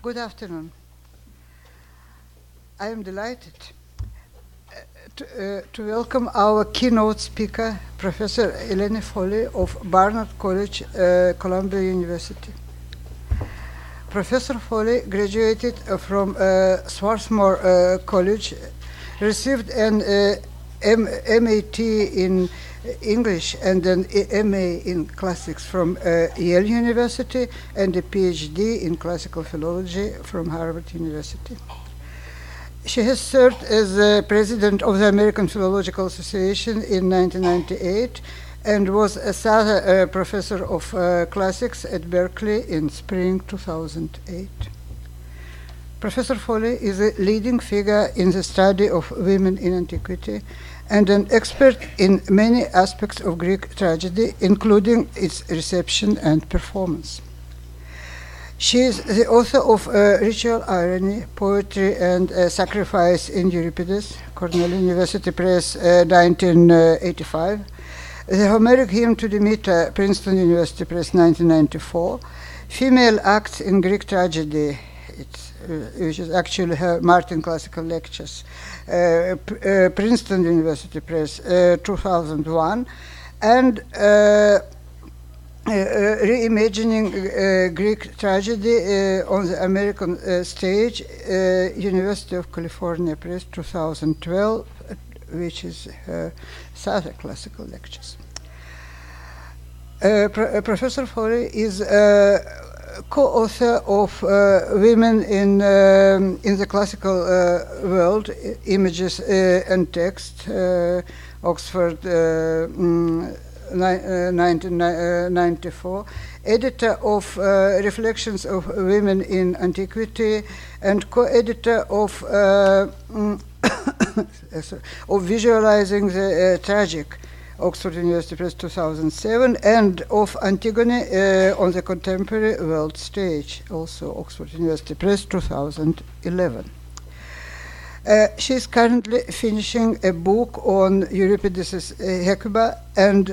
Good afternoon. I am delighted to welcome our keynote speaker, Professor Helene Foley of Barnard College, Columbia University. Professor Foley graduated from Swarthmore College, received an MAT in English and an MA in Classics from Yale University and a PhD in Classical Philology from Harvard University. She has served as president of the American Philological Association in 1998 and was a professor of classics at Berkeley in spring 2008. Professor Foley is a leading figure in the study of women in antiquity and an expert in many aspects of Greek tragedy, including its reception and performance. She is the author of Ritual Irony, Poetry and Sacrifice in Euripides, Cornell University Press, 1985, the Homeric Hymn to Demeter, Princeton University Press, 1994, Female Acts in Greek Tragedy, which is actually her Martin Classical Lectures, Princeton University Press, 2001, and Reimagining Greek Tragedy on the American Stage, University of California Press, 2012, which is her Sather Classical Lectures. Professor Foley is co-author of Women in the Classical World, Images and Text, Oxford, 1994, editor of Reflections of Women in Antiquity, and co-editor of Visualizing the Tragic, Oxford University Press, 2007, and of Antigone on the Contemporary World Stage, also Oxford University Press, 2011. She is currently finishing a book on Euripides' Hecuba and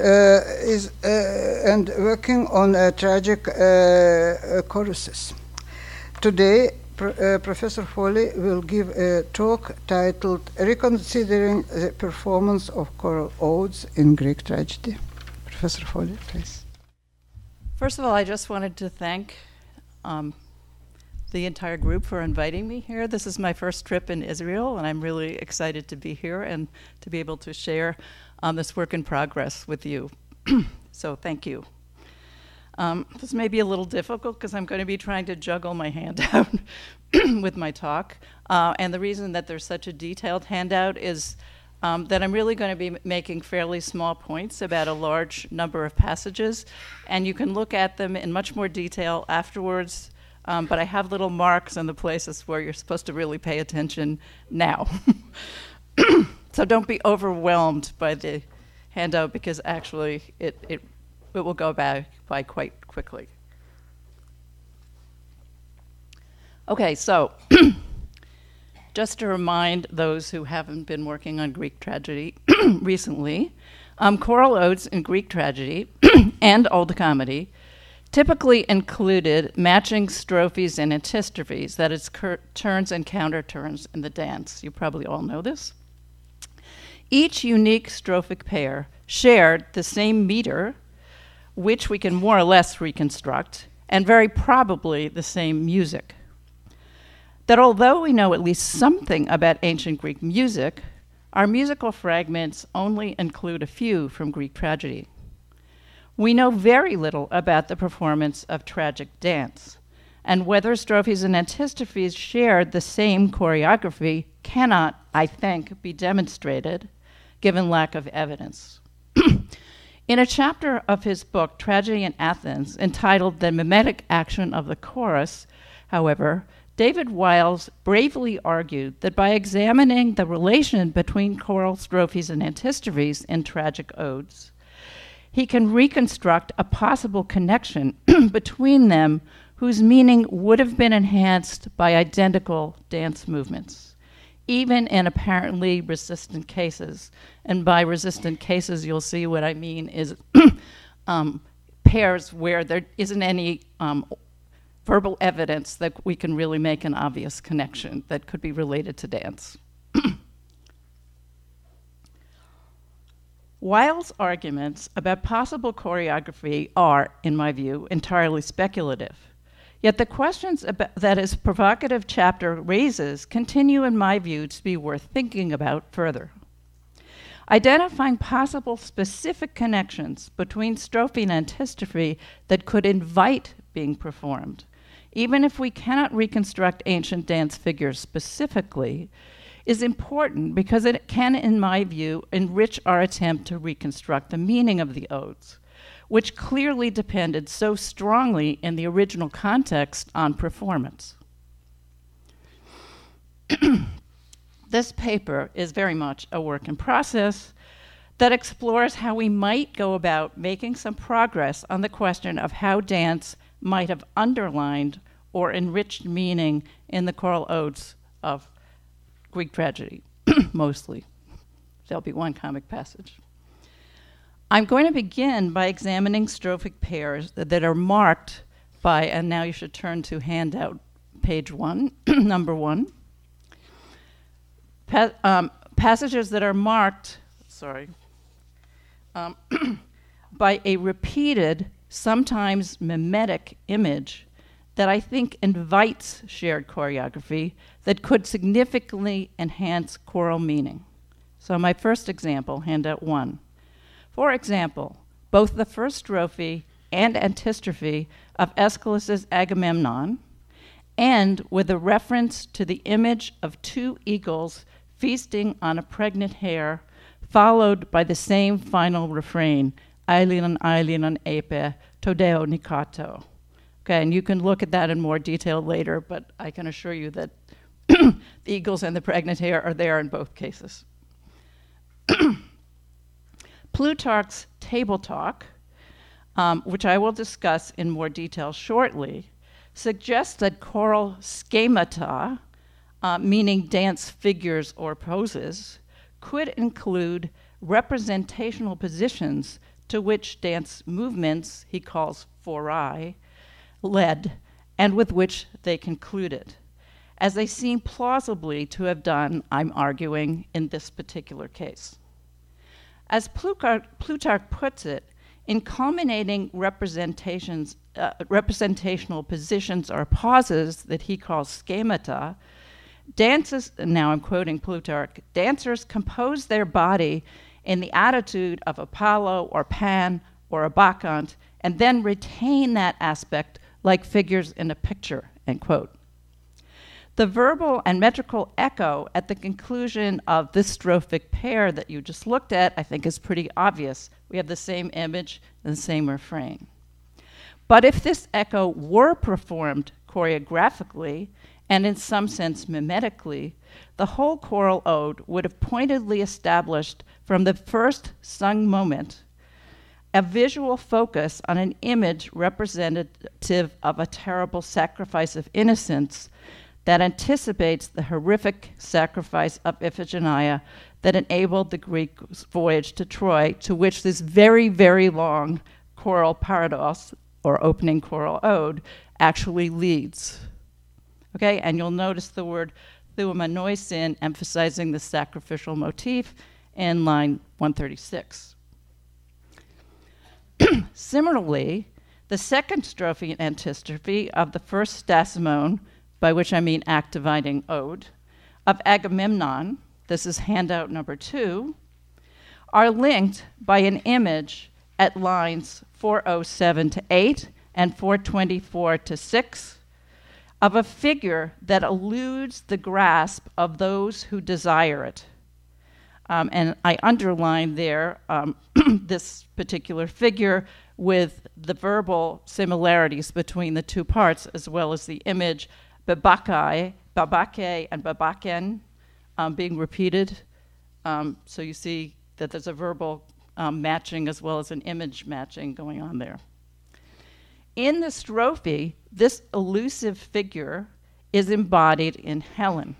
working on tragic choruses. Today, Professor Foley will give a talk titled Reconsidering the Performance of Choral Odes in Greek Tragedy. Professor Foley, please. First of all, I just wanted to thank the entire group for inviting me here. This is my first trip in Israel, and I'm really excited to be here and to be able to share this work in progress with you. So thank you. This may be a little difficult because I'm going to be trying to juggle my handout with my talk. And the reason that there's such a detailed handout is that I'm really going to be making fairly small points about a large number of passages. And you can look at them in much more detail afterwards. But I have little marks in the places where you're supposed to really pay attention now. So don't be overwhelmed by the handout because actually it will go by quite quickly. Okay, so just to remind those who haven't been working on Greek tragedy recently, choral odes in Greek tragedy and old comedy typically included matching strophes and antistrophes, that is, turns and counterturns in the dance. You probably all know this. Each unique strophic pair shared the same meter, which we can more or less reconstruct, and very probably the same music. That although we know at least something about ancient Greek music, our musical fragments only include a few from Greek tragedy. We know very little about the performance of tragic dance, and whether strophes and antistrophes shared the same choreography cannot, I think, be demonstrated, given lack of evidence. In a chapter of his book, Tragedy in Athens, entitled The Mimetic Action of the Chorus, however, David Wiles bravely argued that by examining the relation between choral strophes and antistrophes in tragic odes, he can reconstruct a possible connection between them whose meaning would have been enhanced by identical dance movements, even in apparently resistant cases. And by resistant cases, you'll see what I mean is pairs where there isn't any verbal evidence that we can really make an obvious connection that could be related to dance. Wilde's arguments about possible choreography are, in my view, entirely speculative. Yet the questions that his provocative chapter raises continue, in my view, to be worth thinking about further. Identifying possible specific connections between strophe and antistrophe that could invite being performed, even if we cannot reconstruct ancient dance figures specifically, is important because it can, in my view, enrich our attempt to reconstruct the meaning of the odes, which clearly depended so strongly in the original context on performance. This paper is very much a work in process that explores how we might go about making some progress on the question of how dance might have underlined or enriched meaning in the choral odes of Greek tragedy, mostly. There'll be one comic passage. I'm going to begin by examining strophic pairs that are marked by, and now you should turn to handout page 1, number 1. Passages that are marked, by a repeated, sometimes mimetic image that I think invites shared choreography that could significantly enhance choral meaning. So my first example, handout 1. For example, both the first strophe and antistrophe of Aeschylus's Agamemnon end with a reference to the image of two eagles feasting on a pregnant hare, followed by the same final refrain, Ailinon, Ailinon, epe, todeo nikato. Okay, and you can look at that in more detail later, but I can assure you that the eagles and the pregnant hare are there in both cases. Plutarch's Table Talk, which I will discuss in more detail shortly, suggests that choral schemata, meaning dance figures or poses, could include representational positions to which dance movements, he calls forai, led, and with which they concluded, as they seem plausibly to have done, I'm arguing, in this particular case. As Plutarch puts it, in culminating representational positions or pauses that he calls schemata, dances, now I'm quoting Plutarch, dancers compose their body in the attitude of Apollo or Pan or a Bacchant, and then retain that aspect like figures in a picture, end quote. The verbal and metrical echo at the conclusion of this strophic pair that you just looked at, I think, is pretty obvious. We have the same image and the same refrain. But if this echo were performed choreographically, and in some sense mimetically, the whole choral ode would have pointedly established from the first sung moment a visual focus on an image representative of a terrible sacrifice of innocence that anticipates the horrific sacrifice of Iphigenia that enabled the Greek voyage to Troy, to which this very, very long choral parados, or opening choral ode, actually leads. Okay, and you'll notice the word thuomanoisin emphasizing the sacrificial motif in line 136. Similarly, the second strophe and antistrophe of the first stasimone, by which I mean act dividing ode, of Agamemnon, this is handout number 2, are linked by an image at lines 407 to 8 and 424 to 6 of a figure that eludes the grasp of those who desire it. And I underline there this particular figure with the verbal similarities between the two parts, as well as the image babake, and babaken being repeated. So you see that there's a verbal matching as well as an image matching going on there. In the strophe, this elusive figure is embodied in Helen.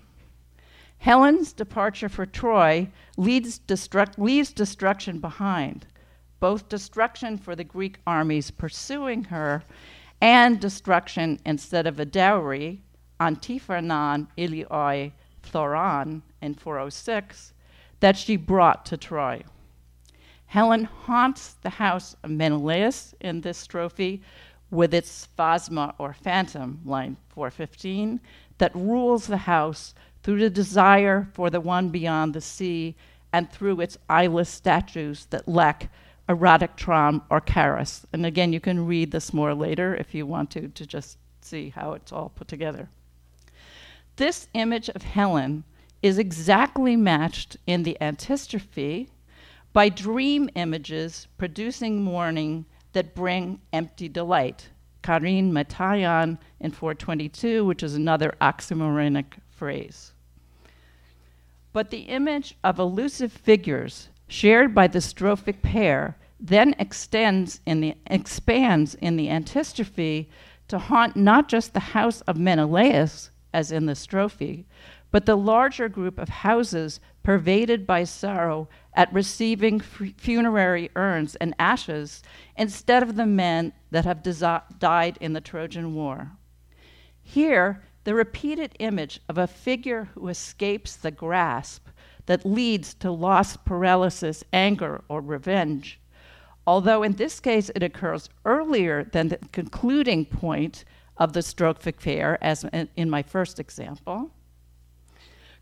Helen's departure for Troy leaves destruction behind, both destruction for the Greek armies pursuing her and destruction instead of a dowry, antiphronon ilioi thoron in 406, that she brought to Troy. Helen haunts the house of Menelaus in this strophe with its phasma or phantom, line 415, that rules the house through the desire for the one beyond the sea and through its eyeless statues that lack erotic charm or charis. And again, you can read this more later if you want to just see how it's all put together. This image of Helen is exactly matched in the antistrophe by dream images producing mourning that bring empty delight. Karin Metayan in 422, which is another oxymoronic phrase. But the image of elusive figures shared by the strophic pair then expands in the antistrophe to haunt not just the house of Menelaus, as in the strophe, but the larger group of houses pervaded by sorrow at receiving funerary urns and ashes instead of the men that have died in the Trojan War. Here, the repeated image of a figure who escapes the grasp that leads to loss, paralysis, anger, or revenge, although in this case it occurs earlier than the concluding point of the strophic pair, as in my first example,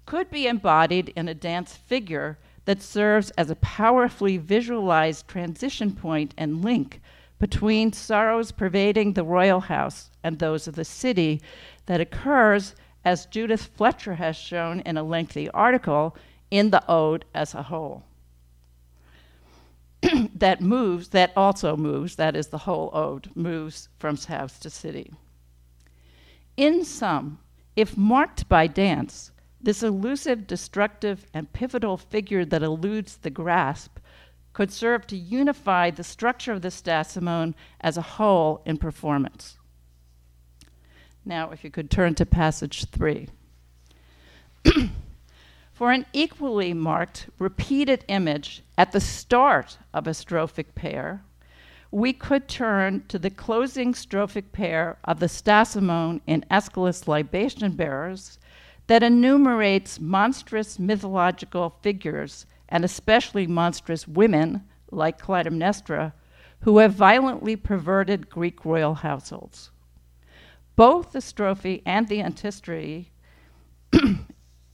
could be embodied in a dance figure that serves as a powerfully visualized transition point and link between sorrows pervading the royal house and those of the city that occurs, as Judith Fletcher has shown in a lengthy article, in the ode as a whole. that also moves, that is the whole ode, moves from house to city. In sum, if marked by dance, this elusive, destructive, and pivotal figure that eludes the grasp could serve to unify the structure of the stasimone as a whole in performance. Now, if you could turn to passage 3. For an equally marked, repeated image at the start of a strophic pair, we could turn to the closing strophic pair of the stasimone in Aeschylus' Libation Bearers that enumerates monstrous mythological figures, and especially monstrous women, like Clytemnestra, who have violently perverted Greek royal households. Both the strophe and the antistrophe,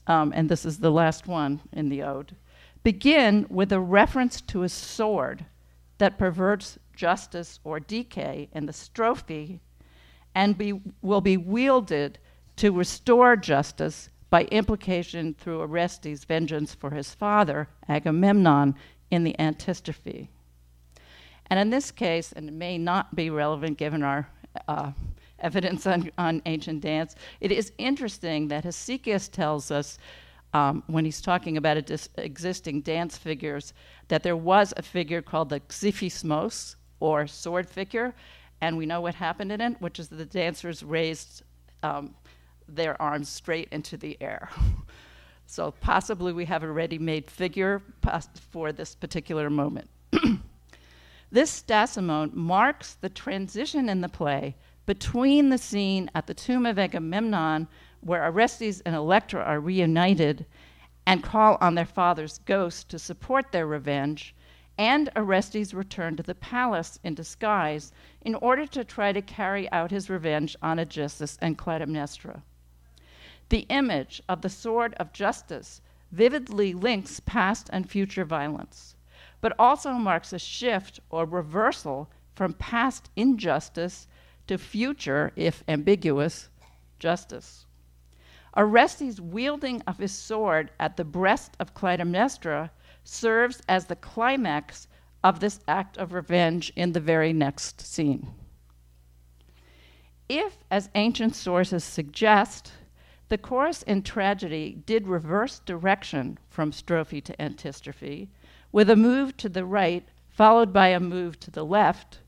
and this is the last one in the ode, begin with a reference to a sword that perverts justice or decay in the strophe and will be wielded to restore justice by implication through Orestes' vengeance for his father, Agamemnon, in the antistrophe. And in this case, and it may not be relevant given our evidence on ancient dance, it is interesting that Hesychius tells us, when he's talking about existing dance figures, that there was a figure called the xiphismos, or sword figure, and we know what happened in it, which is that the dancers raised their arms straight into the air. So possibly we have a ready-made figure for this particular moment. This stasimone marks the transition in the play between the scene at the tomb of Agamemnon, where Orestes and Electra are reunited and call on their father's ghost to support their revenge, and Orestes' return to the palace in disguise in order to try to carry out his revenge on Aegisthus and Clytemnestra. The image of the sword of justice vividly links past and future violence, but also marks a shift or reversal from past injustice to future, if ambiguous, justice. Orestes' wielding of his sword at the breast of Clytemnestra serves as the climax of this act of revenge in the very next scene. If, as ancient sources suggest, the chorus in tragedy did reverse direction from strophe to antistrophe, with a move to the right followed by a move to the left,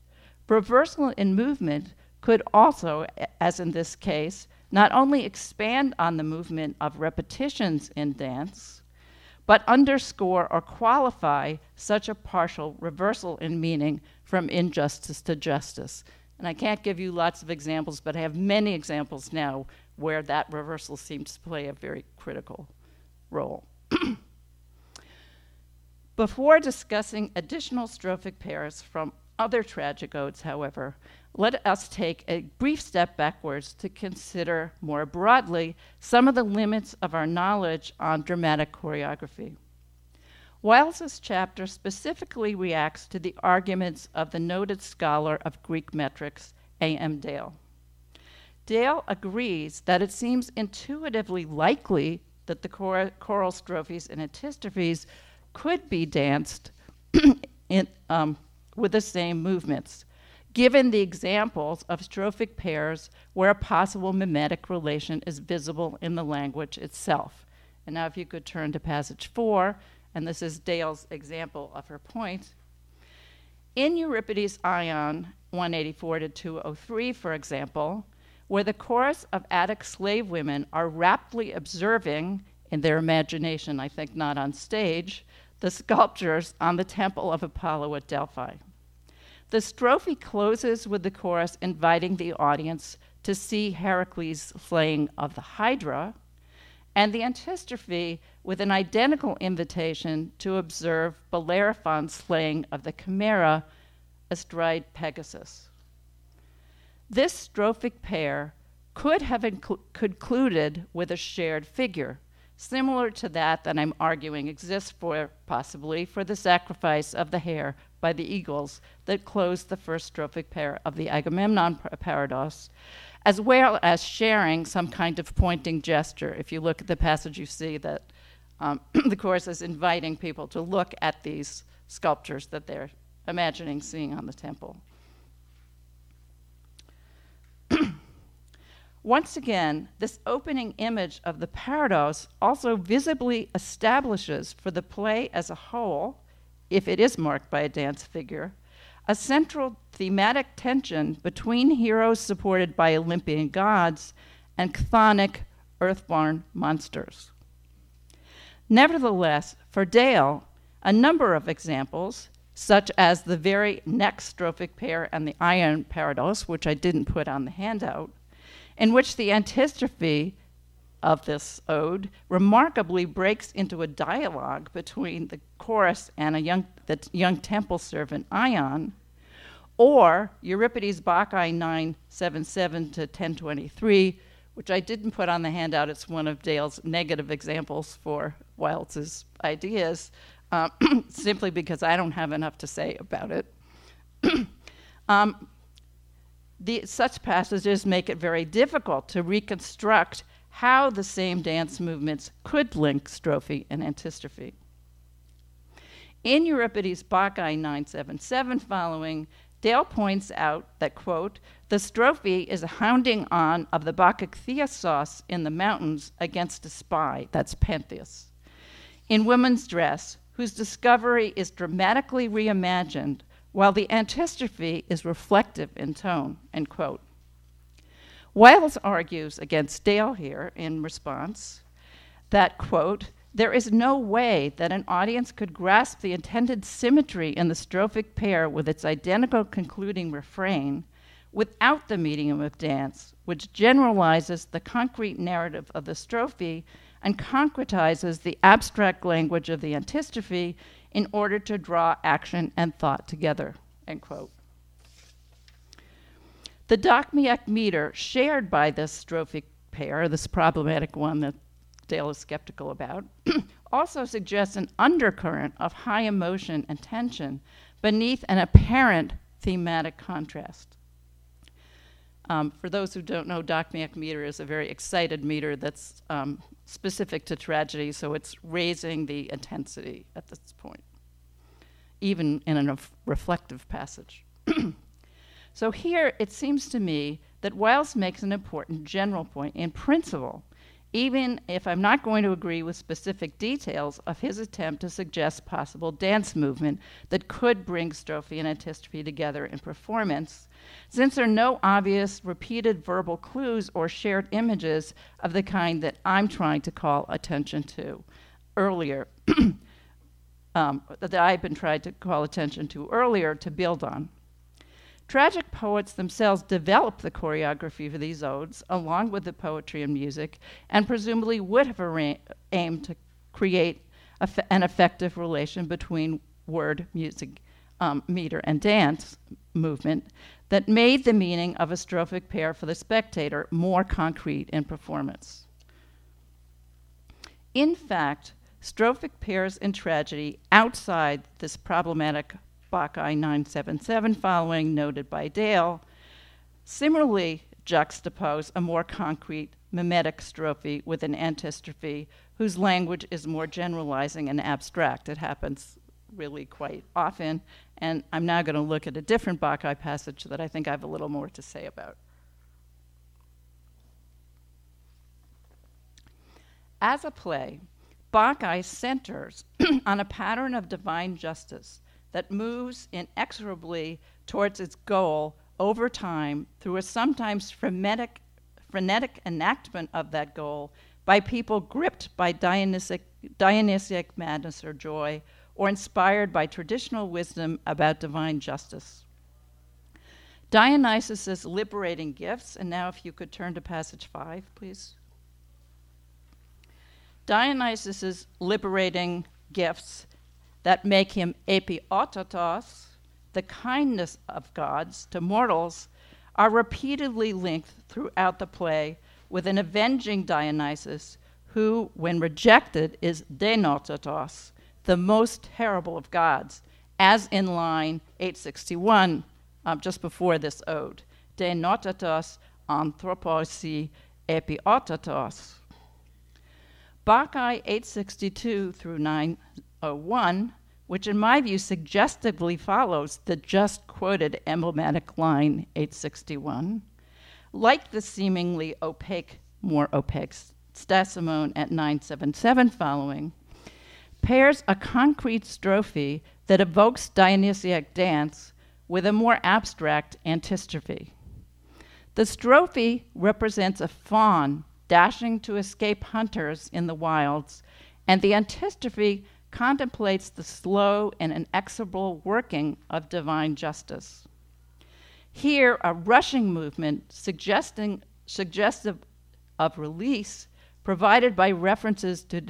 reversal in movement could also, as in this case, not only expand on the movement of repetitions in dance, but underscore or qualify such a partial reversal in meaning from injustice to justice. And I can't give you lots of examples, but I have many examples now where that reversal seems to play a very critical role. Before discussing additional strophic pairs from other tragic odes, however, let us take a brief step backwards to consider more broadly some of the limits of our knowledge on dramatic choreography. Wiles's chapter specifically reacts to the arguments of the noted scholar of Greek metrics, A.M. Dale. Dale agrees that it seems intuitively likely that the choral strophes and antistrophes could be danced with the same movements, given the examples of strophic pairs where a possible mimetic relation is visible in the language itself. And now if you could turn to passage 4, and this is Dale's example of her point. In Euripides' Ion 184 to 203, for example, where the chorus of Attic slave women are raptly observing, in their imagination, I think not on stage, the sculptures on the temple of Apollo at Delphi. The strophe closes with the chorus inviting the audience to see Heracles' slaying of the Hydra, and the antistrophe with an identical invitation to observe Bellerophon's slaying of the Chimera astride Pegasus. This strophic pair could have concluded with a shared figure, similar to that I'm arguing exists possibly for the sacrifice of the hare by the eagles that closed the first strophic pair of the Agamemnon parados, as well as sharing some kind of pointing gesture. If you look at the passage, you see that the chorus is inviting people to look at these sculptures that they're imagining seeing on the temple. Once again, this opening image of the parados also visibly establishes for the play as a whole, if it is marked by a dance figure, a central thematic tension between heroes supported by Olympian gods and chthonic, earthborn monsters. Nevertheless, for Dale, a number of examples, such as the very next strophic pair and the Ion parados, which I didn't put on the handout, in which the antistrophe of this ode remarkably breaks into a dialogue between the chorus and the young temple servant Ion, or Euripides' Bacchae 977 to 1023, which I didn't put on the handout. It's one of Dale's negative examples for Wiles's ideas, simply because I don't have enough to say about it. Such passages make it very difficult to reconstruct how the same dance movements could link strophe and antistrophe. In Euripides' Bacchae 977 following, Dale points out that, quote, the strophe is a hounding on of the Bacchic Theosos in the mountains against a spy, that's Pentheus, in woman's dress, whose discovery is dramatically reimagined, while the antistrophe is reflective in tone, end quote. Wiles argues against Dale here in response that, quote, there is no way that an audience could grasp the intended symmetry in the strophic pair with its identical concluding refrain without the medium of dance, which generalizes the concrete narrative of the strophe and concretizes the abstract language of the antistrophe in order to draw action and thought together, end quote. The dochmiac meter shared by this strophic pair, this problematic one that Dale is skeptical about, also suggests an undercurrent of high emotion and tension beneath an apparent thematic contrast. For those who don't know, dochmiac meter is a very excited meter that's specific to tragedy, so it's raising the intensity at this point, even in a reflective passage. So here, it seems to me that Wiles makes an important general point in principle, even if I'm not going to agree with specific details of his attempt to suggest possible dance movement that could bring strophe and antistrophe together in performance, since there are no obvious repeated verbal clues or shared images of the kind that I'm trying to call attention to earlier, that I've been trying to call attention to earlier to build on. Tragic poets themselves developed the choreography for these odes, along with the poetry and music, and presumably would have aimed to create an effective relation between word, music, meter, and dance movement that made the meaning of a strophic pair for the spectator more concrete in performance. In fact, strophic pairs in tragedy outside this problematic Bacchae 977 following noted by Dale similarly juxtapose a more concrete mimetic strophe with an antistrophe whose language is more generalizing and abstract. It happens really quite often, and I'm now going to look at a different Bacchae passage that I think I have a little more to say about. As a play, Bacchae centers on a pattern of divine justice that moves inexorably towards its goal over time through a sometimes frenetic enactment of that goal by people gripped by Dionysiac madness or joy, or inspired by traditional wisdom about divine justice. Dionysus' liberating gifts, and now if you could turn to passage 5, please. Dionysus' liberating gifts that make him epiotatos, the kindness of gods to mortals, are repeatedly linked throughout the play with an avenging Dionysus who, when rejected, is denotatos, the most terrible of gods, as in line 861, just before this ode. Denotatos anthroposi epiotatos. Bacchae 862 through 901, which in my view suggestively follows the just quoted emblematic line 861, like the seemingly more opaque Stasimone at 977 following, pairs a concrete strophe that evokes Dionysiac dance with a more abstract antistrophe. The strophe represents a faun dashing to escape hunters in the wilds, and the antistrophe contemplates the slow and inexorable working of divine justice. Here, a rushing movement suggestive of release, provided by references to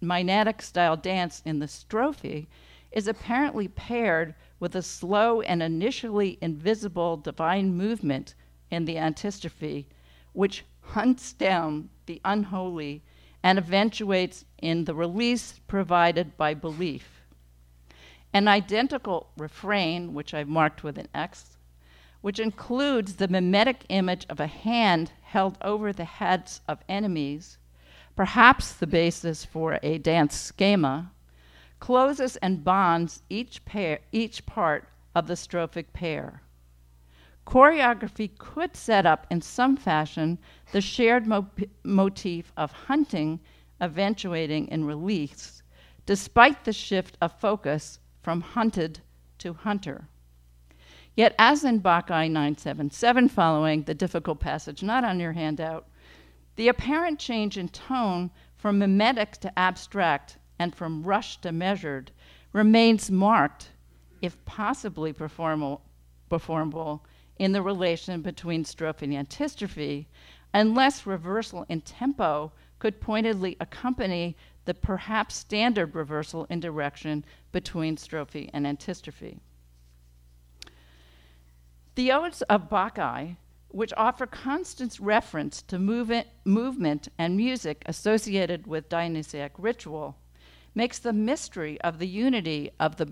Maenadic-style dance in the strophe, is apparently paired with a slow and initially invisible divine movement in the antistrophe, which hunts down the unholy and eventuates in the release provided by belief. An identical refrain, which I've marked with an X, which includes the mimetic image of a hand held over the heads of enemies, perhaps the basis for a dance schema, closes and bonds each part of the strophic pair. Choreography could set up in some fashion the shared motif of hunting eventuating in release, despite the shift of focus from hunted to hunter. Yet, as in Bacchae 977 following, the difficult passage not on your handout, the apparent change in tone from mimetic to abstract and from rushed to measured remains marked, if possibly performable, in the relation between strophe and antistrophe, unless reversal in tempo could pointedly accompany the perhaps standard reversal in direction between strophe and antistrophe. The odes of Bacchae, which offer constant reference to movement and music associated with Dionysiac ritual, makes the mystery of the unity of the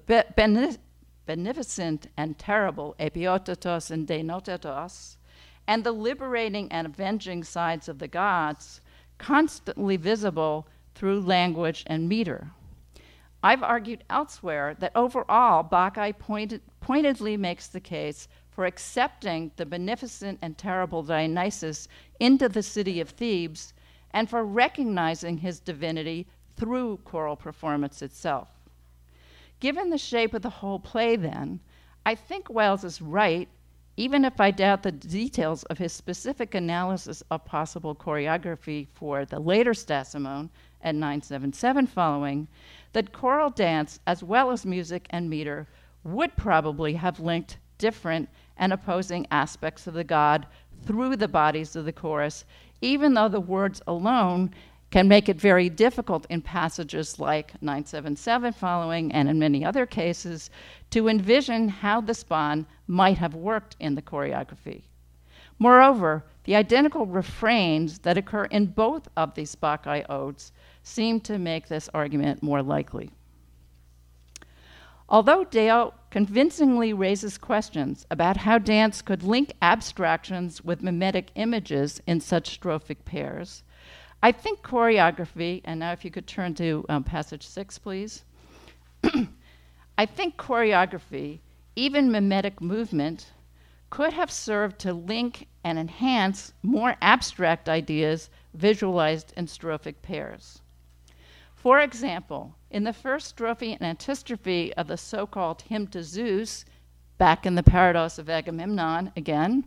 beneficent and terrible epiotatos and denotatos, and the liberating and avenging sides of the gods, constantly visible through language and meter. I've argued elsewhere that overall, Bacchae pointedly makes the case for accepting the beneficent and terrible Dionysus into the city of Thebes and for recognizing his divinity through choral performance itself. Given the shape of the whole play, then, I think Wells is right, even if I doubt the details of his specific analysis of possible choreography for the later Stasimone at 977 following, that choral dance, as well as music and meter, would probably have linked different and opposing aspects of the god through the bodies of the chorus, even though the words alone can make it very difficult in passages like 977 following, and in many other cases, to envision how the span might have worked in the choreography. Moreover, the identical refrains that occur in both of these Bacchae odes seem to make this argument more likely. Although Deo convincingly raises questions about how dance could link abstractions with mimetic images in such strophic pairs, I think choreography, and now if you could turn to passage 6, please. I think choreography, even mimetic movement, could have served to link and enhance more abstract ideas visualized in strophic pairs. For example, in the first strophe and antistrophe of the so-called Hymn to Zeus, back in the Paradox of Agamemnon again,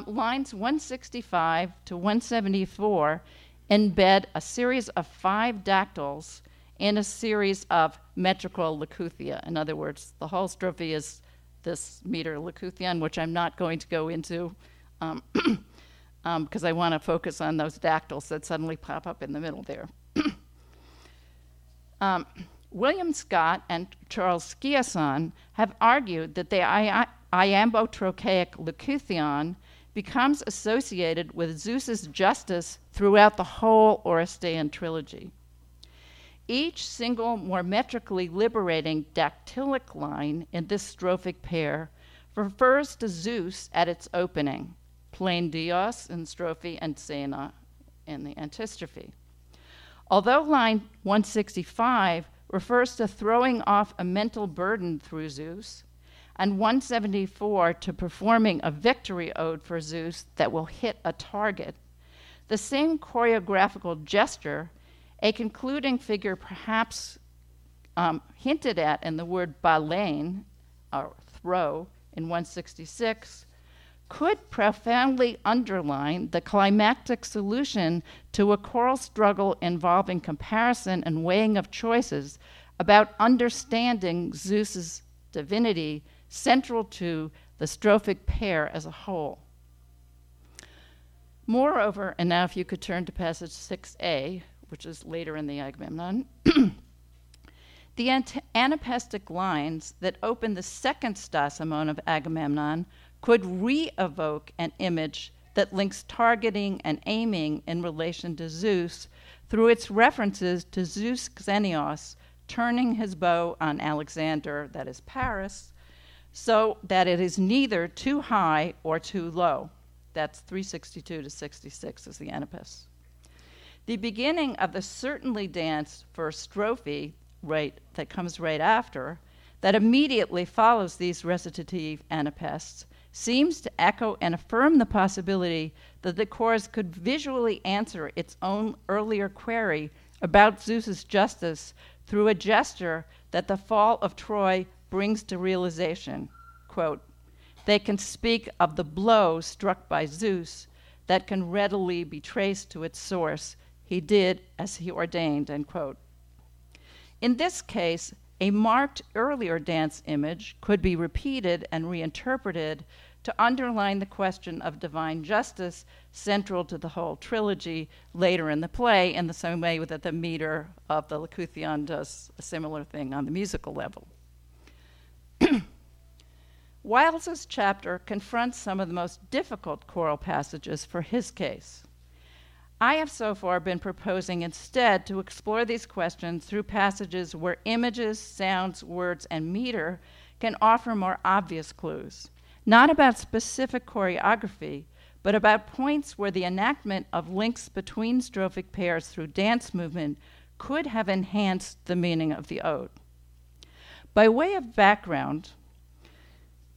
lines 165 to 174 embed a series of 5 dactyls in a series of metrical leucothea. In other words, the whole strophe is this meter leucotheon, which I'm not going to go into because I want to focus on those dactyls that suddenly pop up in the middle there. William Scott and Charles Sciasson have argued that the iambotrochaic leucotheon becomes associated with Zeus's justice throughout the whole Orestean trilogy. Each single, more metrically liberating dactylic line in this strophic pair refers to Zeus at its opening, plain Dios in strophe and Sena in the antistrophe. Although line 165 refers to throwing off a mental burden through Zeus, and 174 to performing a victory ode for Zeus that will hit a target, the same choreographical gesture, a concluding figure perhaps hinted at in the word balein, or throw, in 166, could profoundly underline the climactic solution to a choral struggle involving comparison and weighing of choices about understanding Zeus's divinity central to the strophic pair as a whole. Moreover, and now if you could turn to passage 6a, which is later in the Agamemnon, the anapestic lines that open the second stasimon of Agamemnon could re-evoke an image that links targeting and aiming in relation to Zeus through its references to Zeus Xenios turning his bow on Alexander, that is Paris, so that it is neither too high or too low. That's 362 to 66 is the Anapes. The beginning of the certainly dance first strophe, that comes right after, that immediately follows these recitative anapests, seems to echo and affirm the possibility that the chorus could visually answer its own earlier query about Zeus's justice through a gesture that the fall of Troy brings to realization. Quote, they can speak of the blow struck by Zeus that can readily be traced to its source. He did as he ordained, end quote. In this case, a marked earlier dance image could be repeated and reinterpreted to underline the question of divine justice central to the whole trilogy later in the play, in the same way that the meter of the Leucotheon does a similar thing on the musical level. Wiles's chapter confronts some of the most difficult choral passages for his case. I have so far been proposing instead to explore these questions through passages where images, sounds, words, and meter can offer more obvious clues, not about specific choreography, but about points where the enactment of links between strophic pairs through dance movement could have enhanced the meaning of the ode. By way of background,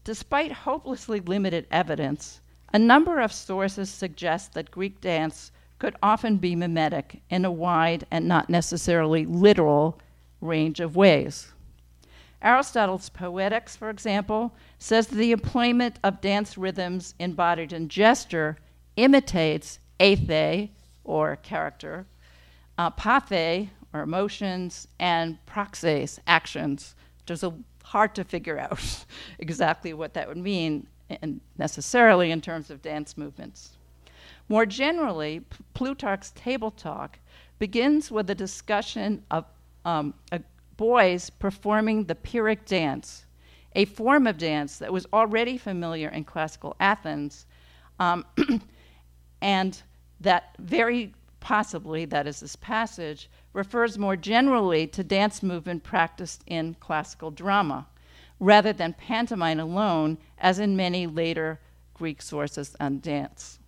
despite hopelessly limited evidence, a number of sources suggest that Greek dance could often be mimetic in a wide and not necessarily literal range of ways. Aristotle's Poetics, for example, says that the employment of dance rhythms embodied in gesture imitates ethe, or character, pathe, or emotions, and praxes, actions. There's a hard to figure out exactly what that would mean and necessarily in terms of dance movements. More generally, Plutarch's Table Talk begins with a discussion of boys performing the Pyrrhic dance, a form of dance that was already familiar in classical Athens, and that very possibly, that is this passage, refers more generally to dance movement practiced in classical drama, rather than pantomime alone, as in many later Greek sources on dance.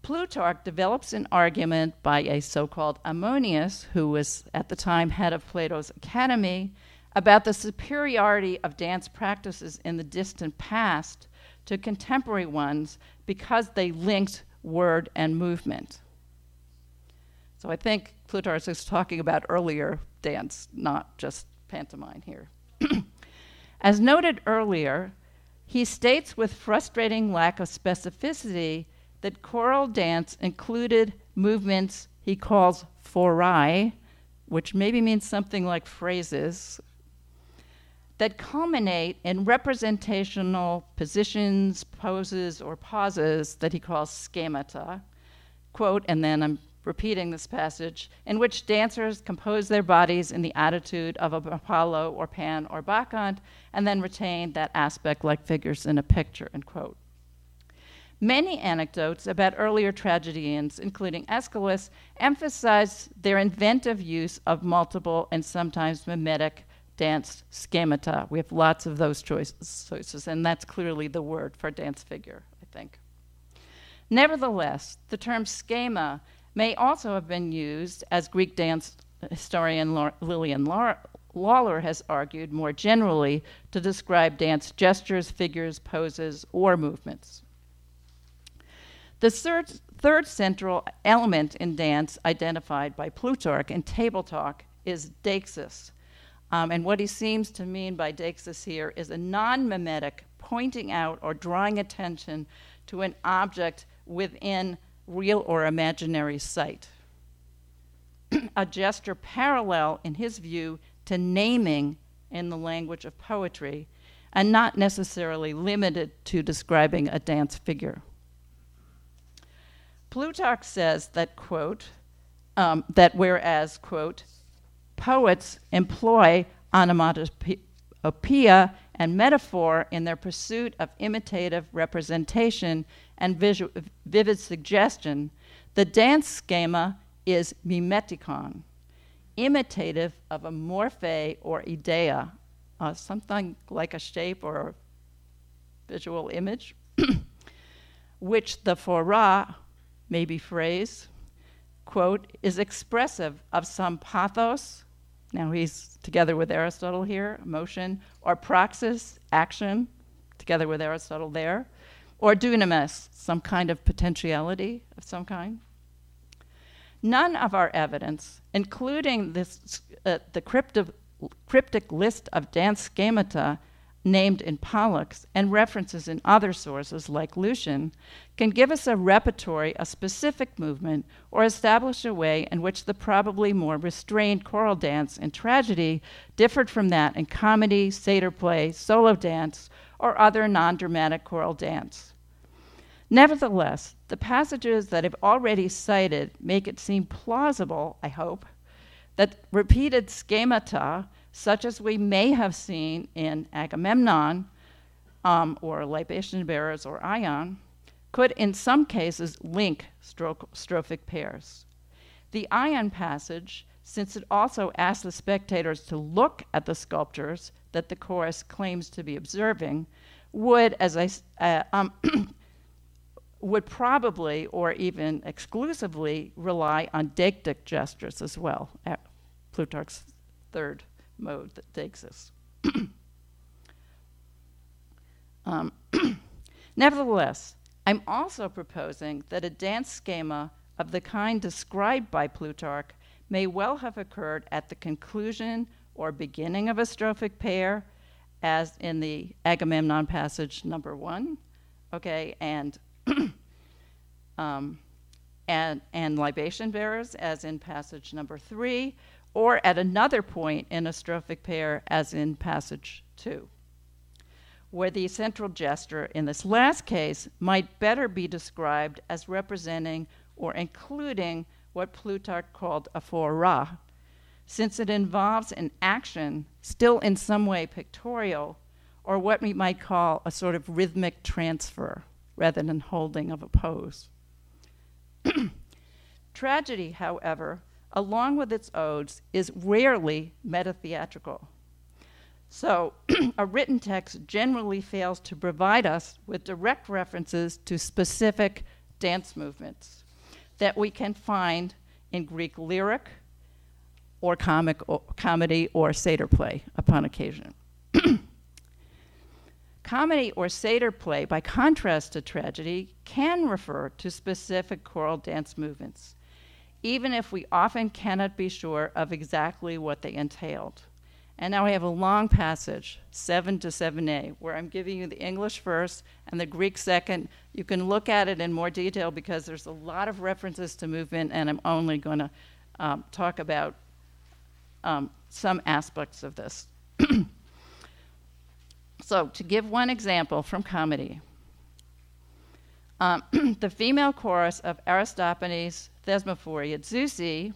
Plutarch develops an argument by a so-called Ammonius, who was at the time head of Plato's Academy, about the superiority of dance practices in the distant past to contemporary ones because they linked word and movement. So I think Plutarch is talking about earlier dance, not just pantomime here. As noted earlier, he states with frustrating lack of specificity that choral dance included movements he calls phori, which maybe means something like phrases, that culminate in representational positions, poses, or pauses that he calls schemata, quote, and then I'm repeating this passage, in which dancers compose their bodies in the attitude of Apollo or Pan or Bacchant, and then retain that aspect like figures in a picture, end quote. Many anecdotes about earlier tragedians, including Aeschylus, emphasize their inventive use of multiple and sometimes mimetic dance schemata. We have lots of those choices, and that's clearly the word for dance figure, I think. Nevertheless, the term schema may also have been used, as Greek dance historian Lillian Lawler has argued more generally, to describe dance gestures, figures, poses, or movements. The third central element in dance identified by Plutarch in Table Talk is deixis. And what he seems to mean by deixis here is a non-mimetic pointing out or drawing attention to an object within real or imaginary sight. A gesture parallel, in his view, to naming in the language of poetry, and not necessarily limited to describing a dance figure. Plutarch says that, quote, that whereas, quote, poets employ onomatopoeia and metaphor in their pursuit of imitative representation and vivid suggestion, the dance schema is mimetikon, imitative of a morphe or idea, something like a shape or a visual image, which the phora, maybe phrase, quote, is expressive of some pathos, now he's together with Aristotle here, emotion, or praxis, action, together with Aristotle there, or dunamis, some kind of potentiality of some kind. None of our evidence, including this, the cryptic list of dance schemata named in Pollux and references in other sources like Lucian, can give us a repertory, a specific movement, or establish a way in which the probably more restrained choral dance in tragedy differed from that in comedy, satyr play, solo dance, or other non-dramatic choral dance. Nevertheless, the passages that I've already cited make it seem plausible, I hope, that repeated schemata, such as we may have seen in Agamemnon, or libation bearers or Ion, could in some cases link strophic pairs. The Ion passage, since it also asks the spectators to look at the sculptures that the chorus claims to be observing, would, would probably or even exclusively rely on deictic gestures as well, at Plutarch's third mode that deixis. Nevertheless, I'm also proposing that a dance schema of the kind described by Plutarch may well have occurred at the conclusion or beginning of a strophic pair, as in the Agamemnon passage number 1, okay, and libation bearers, as in passage number 3, or at another point in a strophic pair, as in passage 2, where the central gesture in this last case might better be described as representing or including what Plutarch called a fora, since it involves an action still in some way pictorial, or what we might call a sort of rhythmic transfer rather than holding of a pose. Tragedy, however, along with its odes, is rarely meta-theatrical. So a written text generally fails to provide us with direct references to specific dance movements that we can find in Greek lyric or comedy or satyr play upon occasion. Comedy or satyr play, by contrast to tragedy, can refer to specific choral dance movements, even if we often cannot be sure of exactly what they entailed. And now I have a long passage, 7 to 7a, where I'm giving you the English first and the Greek second. You can look at it in more detail because there's a lot of references to movement, and I'm only going to talk about some aspects of this. So, to give one example from comedy, the female chorus of Aristophanes' Thesmophoria Zeusi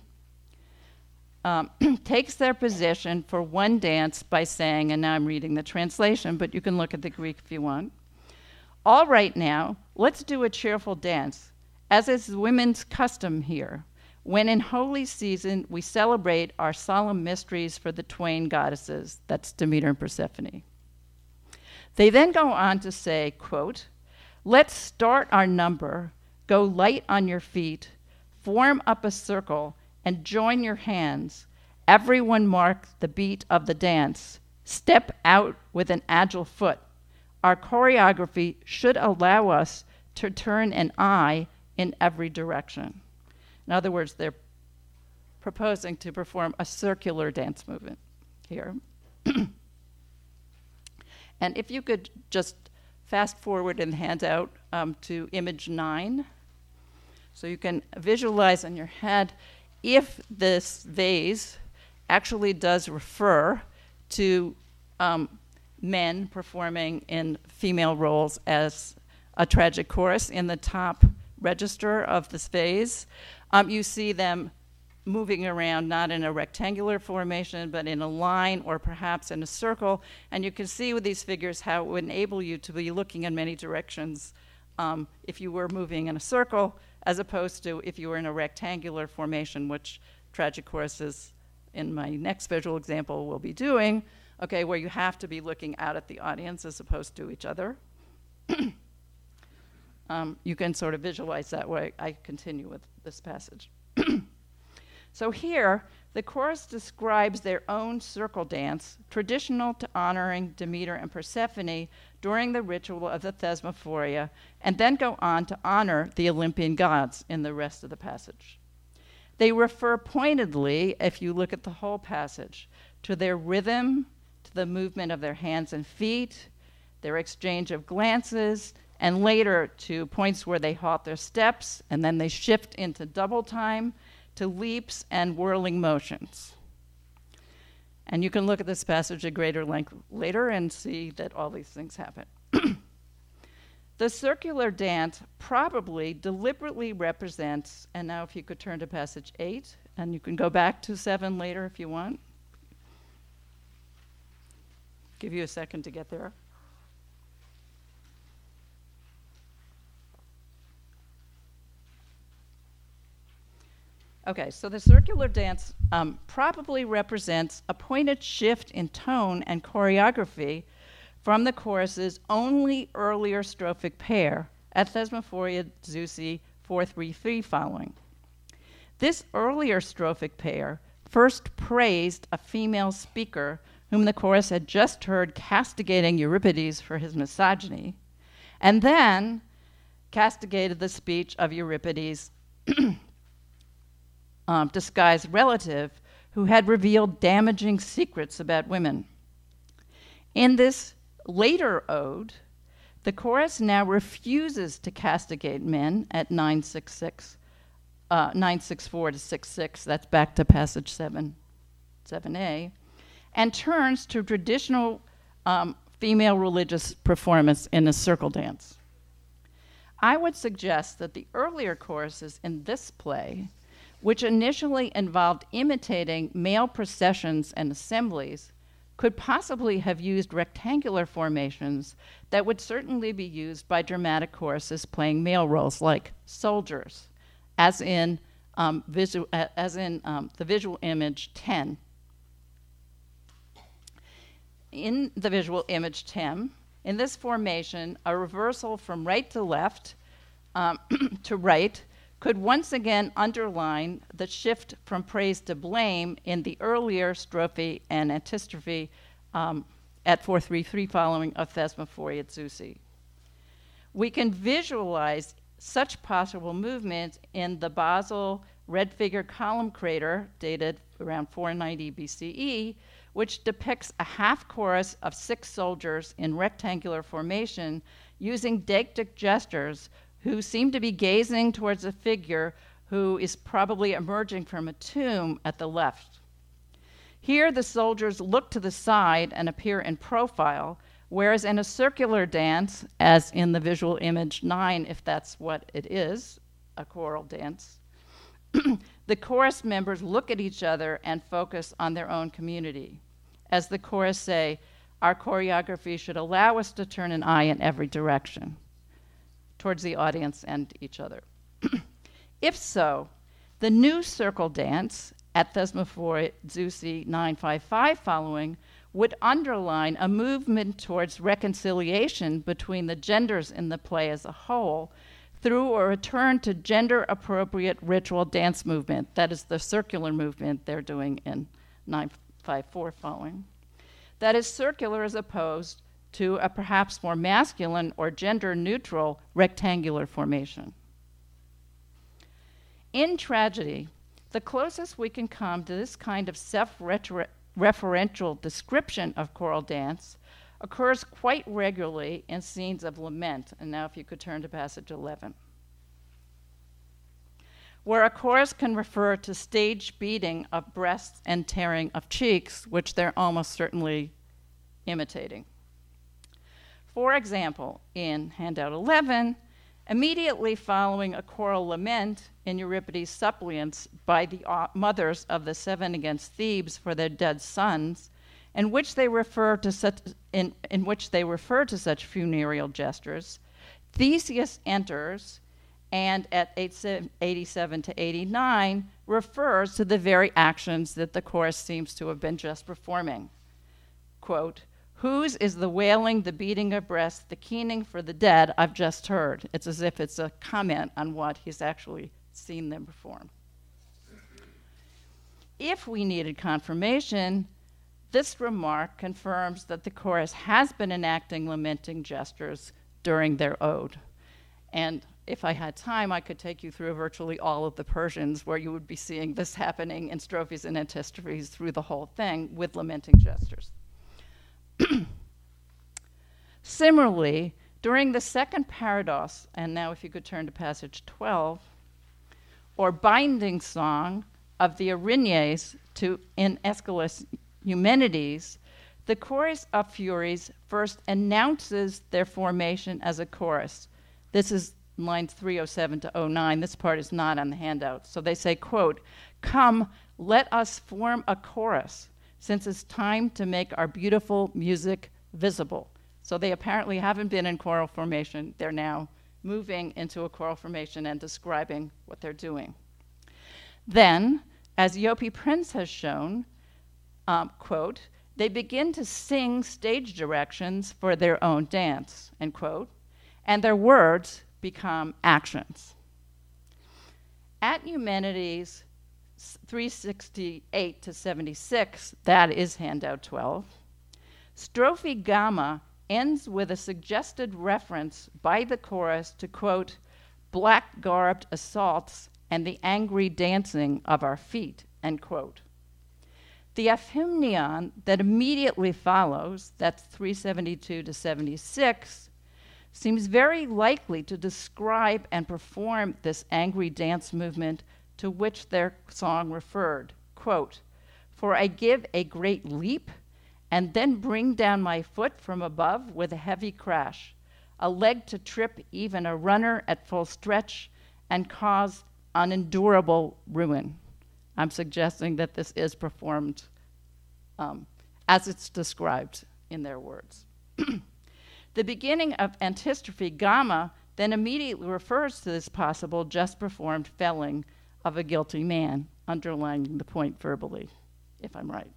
takes their position for one dance by saying, and now I'm reading the translation, but you can look at the Greek if you want. All right now, let's do a cheerful dance, as is the women's custom here, when in holy season we celebrate our solemn mysteries for the twain goddesses, that's Demeter and Persephone. They then go on to say, quote, let's start our number, go light on your feet, form up a circle, and join your hands. Everyone mark the beat of the dance. Step out with an agile foot. Our choreography should allow us to turn an eye in every direction. In other words, they're proposing to perform a circular dance movement here. And if you could just fast forward in the handout to image 9, so you can visualize in your head if this vase actually does refer to men performing in female roles as a tragic chorus in the top register of this vase. You see them moving around not in a rectangular formation, but in a line or perhaps in a circle. And you can see with these figures how it would enable you to be looking in many directions if you were moving in a circle, as opposed to if you were in a rectangular formation, which tragic choruses in my next visual example will be doing, okay, where you have to be looking out at the audience as opposed to each other. You can sort of visualize that way. I continue with this passage. So here, the chorus describes their own circle dance, traditional to honoring Demeter and Persephone during the ritual of the Thesmophoria, and then go on to honor the Olympian gods in the rest of the passage. They refer pointedly, if you look at the whole passage, to their rhythm, to the movement of their hands and feet, their exchange of glances, and later to points where they halt their steps, and then they shift into double time, to leaps and whirling motions. And you can look at this passage at greater length later and see that all these things happen. The circular dance probably deliberately represents, and now if you could turn to passage 8, and you can go back to 7 later if you want. Give you a second to get there. Okay, so the circular dance probably represents a pointed shift in tone and choreography from the chorus's only earlier strophic pair at Thesmophoria Zeusi 433 following. This earlier strophic pair first praised a female speaker whom the chorus had just heard castigating Euripides for his misogyny, and then castigated the speech of Euripides' disguised relative who had revealed damaging secrets about women. In this later ode, the chorus now refuses to castigate men at 964 to 66. That's back to passage 7 7a, and turns to traditional female religious performance in a circle dance. I would suggest that the earlier choruses in this play, which initially involved imitating male processions and assemblies, could possibly have used rectangular formations that would certainly be used by dramatic choruses playing male roles, like soldiers, as in the visual image 10. In the visual image 10, in this formation, a reversal from right to left to right could once again underline the shift from praise to blame in the earlier strophe and antistrophe at 433 following of Thesmophoria at Zusi. We can visualize such possible movements in the Basel red figure column crater dated around 490 BCE, which depicts a half chorus of 6 soldiers in rectangular formation using deictic gestures who seem to be gazing towards a figure who is probably emerging from a tomb at the left. Here, the soldiers look to the side and appear in profile, whereas in a circular dance, as in the visual image 9, if that's what it is, a choral dance, the chorus members look at each other and focus on their own community. As the chorus say, our choreography should allow us to turn an eye in every direction, towards the audience and each other. If so, the new circle dance at Thesmophoria Zusi 955 following would underline a movement towards reconciliation between the genders in the play as a whole through a return to gender-appropriate ritual dance movement. That is the circular movement they're doing in 954 following. That is circular as opposed to a perhaps more masculine or gender-neutral rectangular formation. In tragedy, the closest we can come to this kind of self-referential description of choral dance occurs quite regularly in scenes of lament. And now if you could turn to passage 11. Where a chorus can refer to stage beating of breasts and tearing of cheeks, which they're almost certainly imitating. For example, in handout 11, immediately following a choral lament in Euripides' Suppliants by the mothers of the 7 against Thebes for their dead sons, in which they refer to such funereal gestures, Theseus enters and at 87 to 89 refers to the very actions that the chorus seems to have been just performing. Quote, whose is the wailing, the beating of breasts, the keening for the dead I've just heard? It's as if it's a comment on what he's actually seen them perform. If we needed confirmation, this remark confirms that the chorus has been enacting lamenting gestures during their ode. And if I had time, I could take you through virtually all of the Persians where you would be seeing this happening in strophes and antistrophes through the whole thing with lamenting gestures. Similarly, during the second parados, and now if you could turn to passage 12, or binding song of the Erinyes in Aeschylus' Eumenides, the chorus of Furies first announces their formation as a chorus. This is lines 307 to 09. This part is not on the handout. So they say, quote, come, let us form a chorus, since it's time to make our beautiful music visible. So they apparently haven't been in choral formation. They're now moving into a choral formation and describing what they're doing. Then, as Jopi Prince has shown, quote, they begin to sing stage directions for their own dance, end quote, and their words become actions. At Eumenides 368 to 76, that is handout 12, strophe gamma ends with a suggested reference by the chorus to, quote, black-garbed assaults and the angry dancing of our feet, end quote. The Euphymnion that immediately follows, that's 372 to 76, seems very likely to describe and perform this angry dance movement to which their song referred. Quote, For I give a great leap, and then bring down my foot from above with a heavy crash, a leg to trip even a runner at full stretch, and cause unendurable ruin. I'm suggesting that this is performed as it's described in their words. The beginning of antistrophe gamma then immediately refers to this possible just performed felling of a guilty man, underlining the point verbally, if I'm right.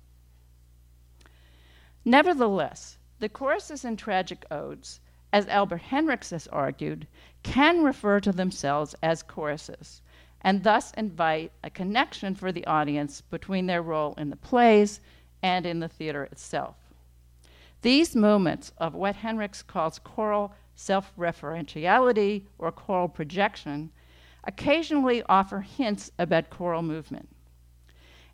Nevertheless, the choruses in tragic odes, as Albert Henricks has argued, can refer to themselves as choruses, and thus invite a connection for the audience between their role in the plays and in the theater itself. These moments of what Henricks calls choral self-referentiality or choral projection occasionally offer hints about choral movement.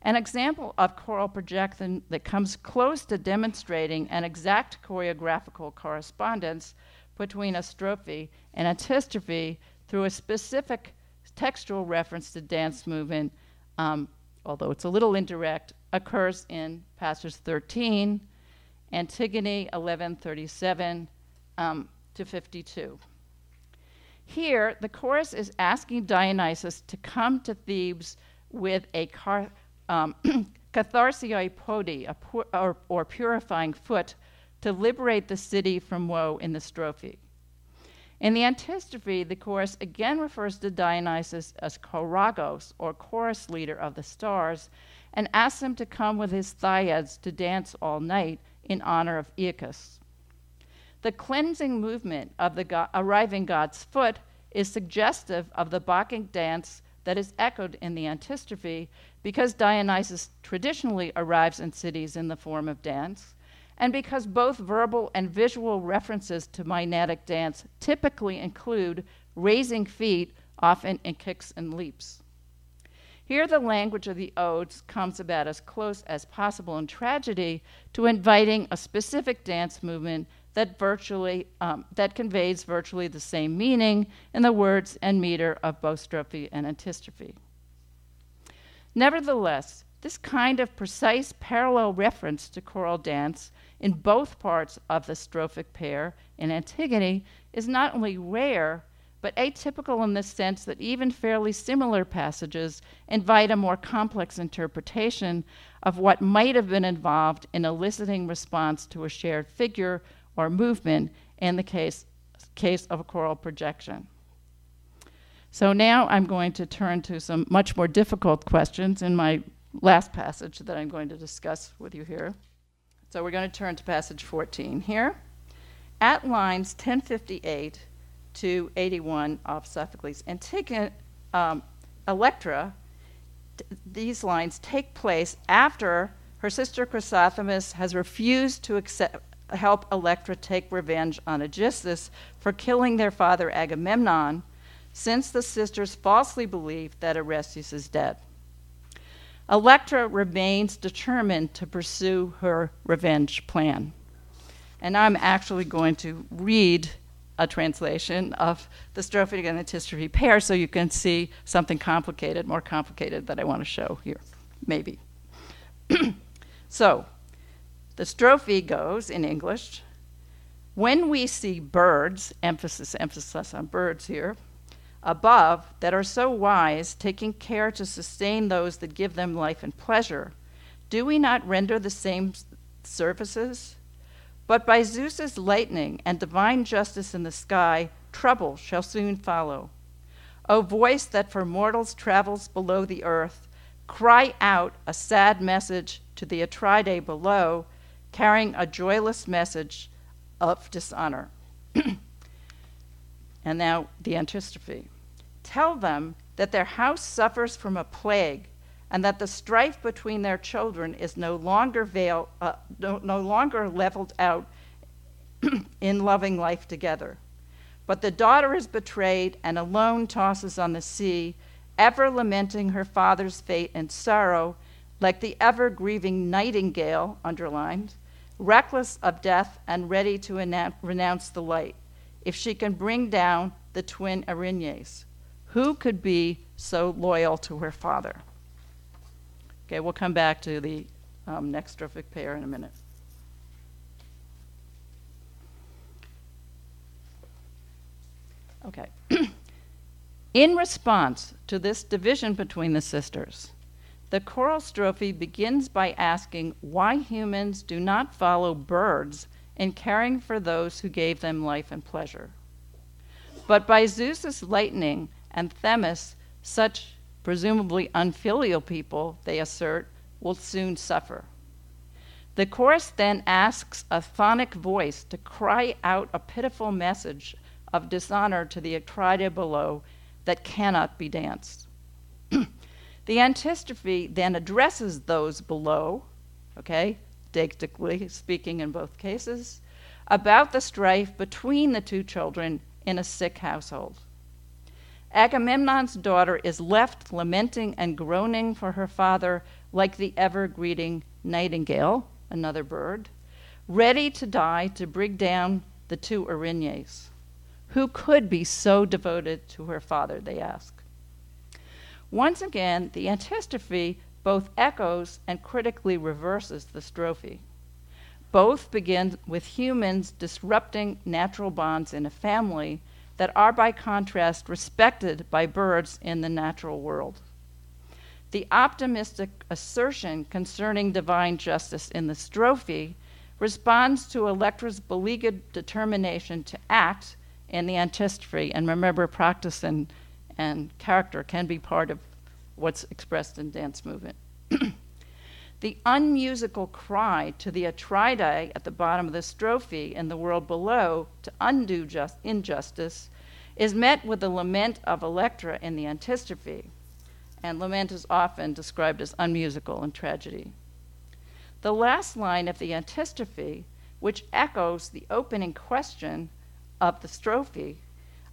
An example of choral projection that comes close to demonstrating an exact choreographical correspondence between a strophe and antistrophe through a specific textual reference to dance movement, although it's a little indirect, occurs in passage 13, Antigone 11:37 to 52. Here, the chorus is asking Dionysus to come to Thebes with a katharsioi podi, or purifying foot, to liberate the city from woe in the strophe. In the antistrophe, the chorus again refers to Dionysus as choragos, or chorus leader of the stars, and asks him to come with his thyiads to dance all night in honor of Aeacus. The cleansing movement of the arriving god's foot is suggestive of the Bacchic dance that is echoed in the antistrophe, because Dionysus traditionally arrives in cities in the form of dance, and because both verbal and visual references to Maenadic dance typically include raising feet, often in kicks and leaps. Here, the language of the odes comes about as close as possible in tragedy to inviting a specific dance movement that conveys virtually the same meaning in the words and meter of both strophe and antistrophe. Nevertheless, this kind of precise parallel reference to choral dance in both parts of the strophic pair in Antigone is not only rare, but atypical in the sense that even fairly similar passages invite a more complex interpretation of what might have been involved in eliciting response to a shared figure or movement in the case of a choral projection. So now I'm going to turn to some much more difficult questions in my last passage that I'm going to discuss with you here. So we're going to turn to passage 14 here. At lines 1058 to 81 of Sophocles' Antigone, Electra, these lines take place after her sister Chrysothemis has refused to help Electra take revenge on Aegisthus for killing their father Agamemnon, since the sisters falsely believe that Orestes is dead. Electra remains determined to pursue her revenge plan. And I'm actually going to read a translation of the strophic and antistrophe pair so you can see something complicated, more complicated, that I want to show here, maybe. So, the strophe goes in English: when we see birds, emphasis on birds here, above, that are so wise, taking care to sustain those that give them life and pleasure, do we not render the same services? But by Zeus's lightning and divine justice in the sky, trouble shall soon follow. O voice that for mortals travels below the earth, cry out a sad message to the Atridae below, carrying a joyless message of dishonor. And now the antistrophe. Tell them that their house suffers from a plague, and that the strife between their children is no longer leveled out in loving life together. But the daughter is betrayed and alone tosses on the sea, ever lamenting her father's fate and sorrow, like the ever grieving nightingale, underlined, reckless of death and ready to renounce the light, if she can bring down the twin Erinyes. Who could be so loyal to her father? Okay, we'll come back to the next strophic pair in a minute. Okay. In response to this division between the sisters, the choral strophe begins by asking why humans do not follow birds in caring for those who gave them life and pleasure. But by Zeus's lightning and Themis, such presumably unfilial people, they assert, will soon suffer. The chorus then asks a phonic voice to cry out a pitiful message of dishonor to the Atridae below that cannot be danced. The antistrophe then addresses those below, okay, deictically speaking in both cases, about the strife between the two children in a sick household. Agamemnon's daughter is left lamenting and groaning for her father like the ever-greeting nightingale, another bird, ready to die to bring down the two Erinyes. Who could be so devoted to her father, they ask. Once again, the antistrophe both echoes and critically reverses the strophe. Both begin with humans disrupting natural bonds in a family that are, by contrast, respected by birds in the natural world. The optimistic assertion concerning divine justice in the strophe responds to Electra's beleaguered determination to act in the antistrophe. And remember, practice and character can be part of what's expressed in dance movement. The unmusical cry to the Atridae at the bottom of the strophe in the world below to undo injustice is met with the lament of Electra in the antistrophe. And lament is often described as unmusical in tragedy. The last line of the antistrophe, which echoes the opening question of the strophe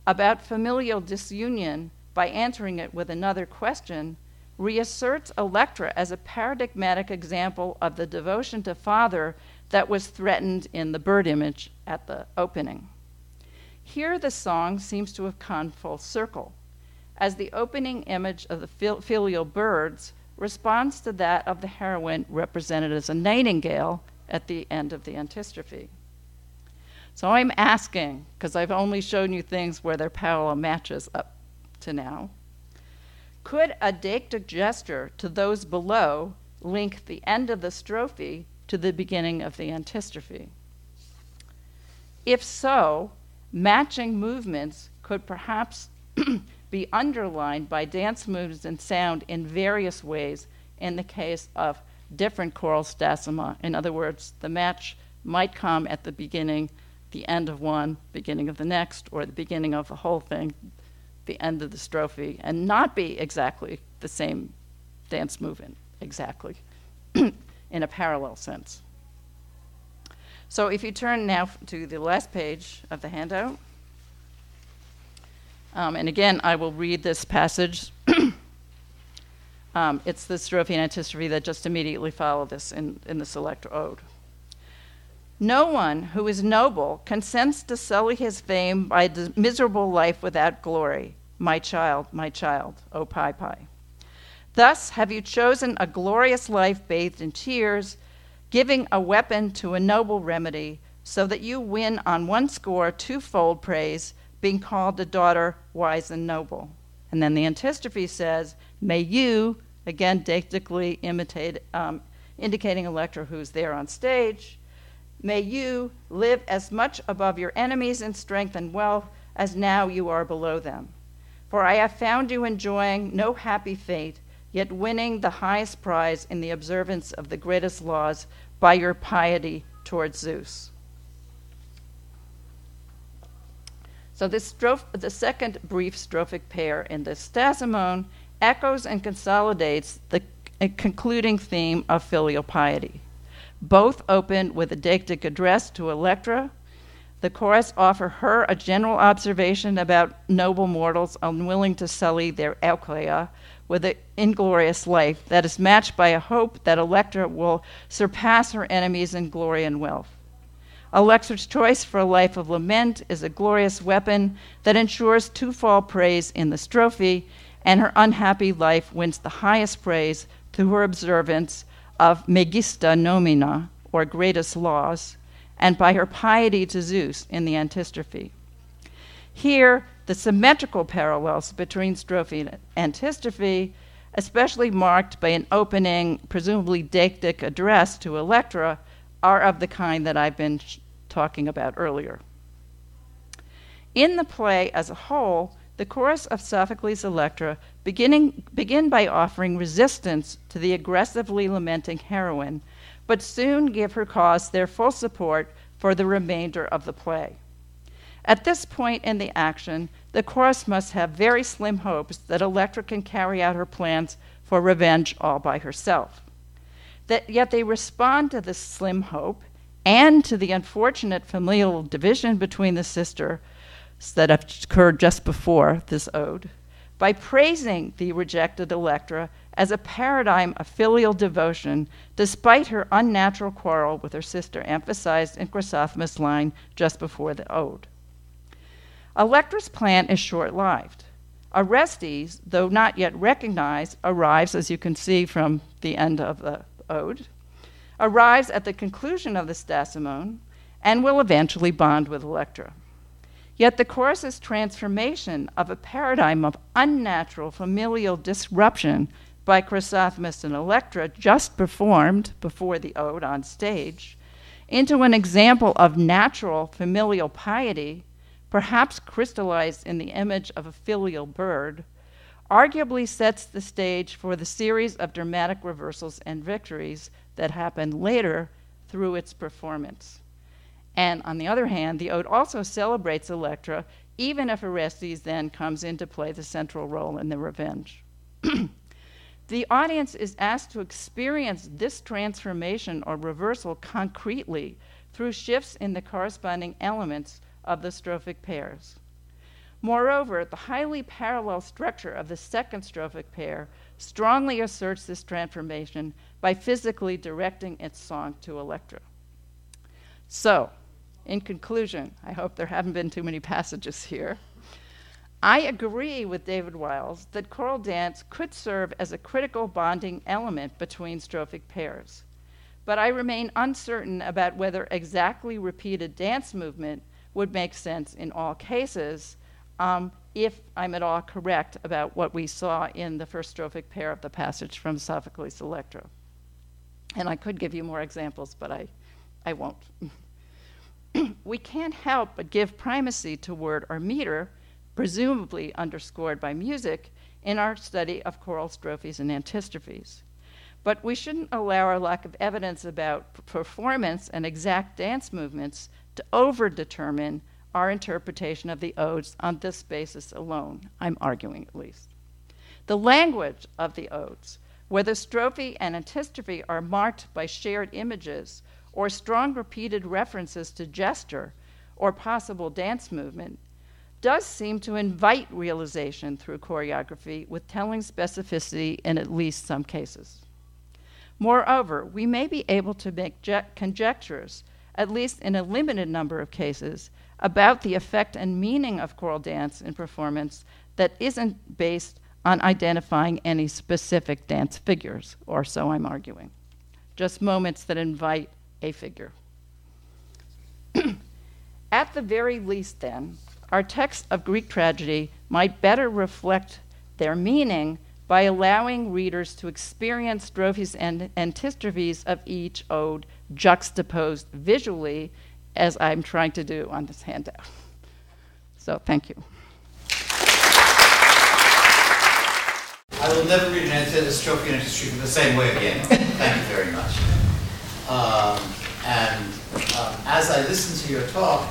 about familial disunion by answering it with another question, reasserts Electra as a paradigmatic example of the devotion to father that was threatened in the bird image at the opening. Here the song seems to have come full circle, as the opening image of the filial birds responds to that of the heroine represented as a nightingale at the end of the antistrophe. So I'm asking, because I've only shown you things where there are parallel matches up to now, could a deictic gesture to those below link the end of the strophe to the beginning of the antistrophe? If so, matching movements could perhaps be underlined by dance moves and sound in various ways in the case of different choral stasima. In other words, the match might come at the beginning, the end of one, beginning of the next, or the beginning of the whole thing, the end of the strophe, and not be exactly the same dance movement, exactly, in a parallel sense. So if you turn now to the last page of the handout, and again, I will read this passage. It's the strophe and antistrophe that just immediately follow this in the select ode. No one who is noble consents to sully his fame by the miserable life without glory. My child, O Pi Pi. Thus have you chosen a glorious life bathed in tears, giving a weapon to a noble remedy, so that you win on one score twofold praise, being called a daughter wise and noble. And then the antistrophe says, may you, again deictically indicating Electra who's there on stage, may you live as much above your enemies in strength and wealth as now you are below them. For I have found you enjoying no happy fate, yet winning the highest prize in the observance of the greatest laws by your piety towards Zeus. So this the second brief strophic pair in the stasimone echoes and consolidates the concluding theme of filial piety. Both open with a deictic address to Electra. The chorus offer her a general observation about noble mortals unwilling to sully their eucleia with an inglorious life that is matched by a hope that Electra will surpass her enemies in glory and wealth. Electra's choice for a life of lament is a glorious weapon that ensures twofold praise in the strophe, and her unhappy life wins the highest praise through her observance of Megista Nomina, or greatest laws, and by her piety to Zeus in the antistrophe. Here, the symmetrical parallels between strophe and antistrophe, especially marked by an opening, presumably deictic address to Electra, are of the kind that I've been talking about earlier. In the play as a whole, the chorus of Sophocles' Electra begin by offering resistance to the aggressively lamenting heroine, but soon give her cause their full support for the remainder of the play. At this point in the action, the chorus must have very slim hopes that Electra can carry out her plans for revenge all by herself. Yet they respond to this slim hope and to the unfortunate familial division between the sisters that have occurred just before this ode by praising the rejected Electra as a paradigm of filial devotion despite her unnatural quarrel with her sister emphasized in Chrysosthemis' line just before the ode. Electra's plan is short-lived. Orestes, though not yet recognized, arrives, as you can see from the end of the ode, arrives at the conclusion of the Stasimone and will eventually bond with Electra. Yet the chorus's transformation of a paradigm of unnatural familial disruption by Chrysosthemis and Electra, just performed before the ode on stage, into an example of natural familial piety, perhaps crystallized in the image of a filial bird, arguably sets the stage for the series of dramatic reversals and victories that happen later through its performance. And on the other hand, the ode also celebrates Electra, even if Orestes then comes in to play the central role in the revenge. The audience is asked to experience this transformation or reversal concretely through shifts in the corresponding elements of the strophic pairs. Moreover, the highly parallel structure of the second strophic pair strongly asserts this transformation by physically directing its song to Electra. So, in conclusion, I hope there haven't been too many passages here. I agree with David Wiles that choral dance could serve as a critical bonding element between strophic pairs, but I remain uncertain about whether exactly repeated dance movement would make sense in all cases, if I'm at all correct about what we saw in the first strophic pair of the passage from Sophocles' Electra. And I could give you more examples, but I won't. We can't help but give primacy to word or meter, presumably underscored by music, in our study of choral strophes and antistrophes. But we shouldn't allow our lack of evidence about performance and exact dance movements to over-determine our interpretation of the odes on this basis alone, I'm arguing at least. The language of the odes, whether strophe and antistrophe are marked by shared images or strong repeated references to gesture or possible dance movement, does seem to invite realization through choreography with telling specificity in at least some cases. Moreover, we may be able to make conjectures, at least in a limited number of cases, about the effect and meaning of choral dance in performance that isn't based on identifying any specific dance figures, or so I'm arguing. Just moments that invite a figure. At the very least, then, our text of Greek tragedy might better reflect their meaning by allowing readers to experience strophes and antistrophes of each ode juxtaposed visually, as I'm trying to do on this handout. So, thank you. I will never read a strophe and antistrophe in the same way again. Thank you very much. As I listened to your talk,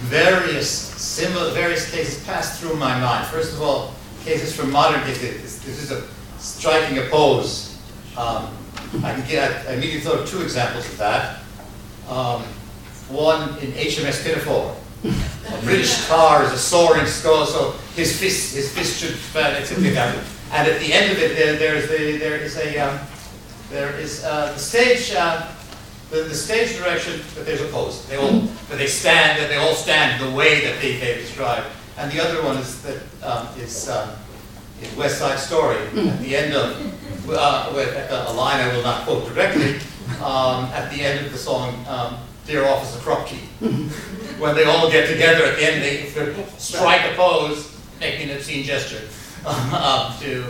various cases passed through my mind. First of all, cases from modern days. This is a striking a pose. I immediately thought of two examples of that. One in HMS Pinafore. A British tar is a soaring skull, so his fist should etc. And at the end of it, there is the stage. The stage direction, but there's a pose. They all stand the way that they describe. And the other one is in West Side Story, at the end of, with a line I will not quote directly, at the end of the song, Dear Officer Krupke. When they all get together at the end, they strike a pose, making an obscene gesture to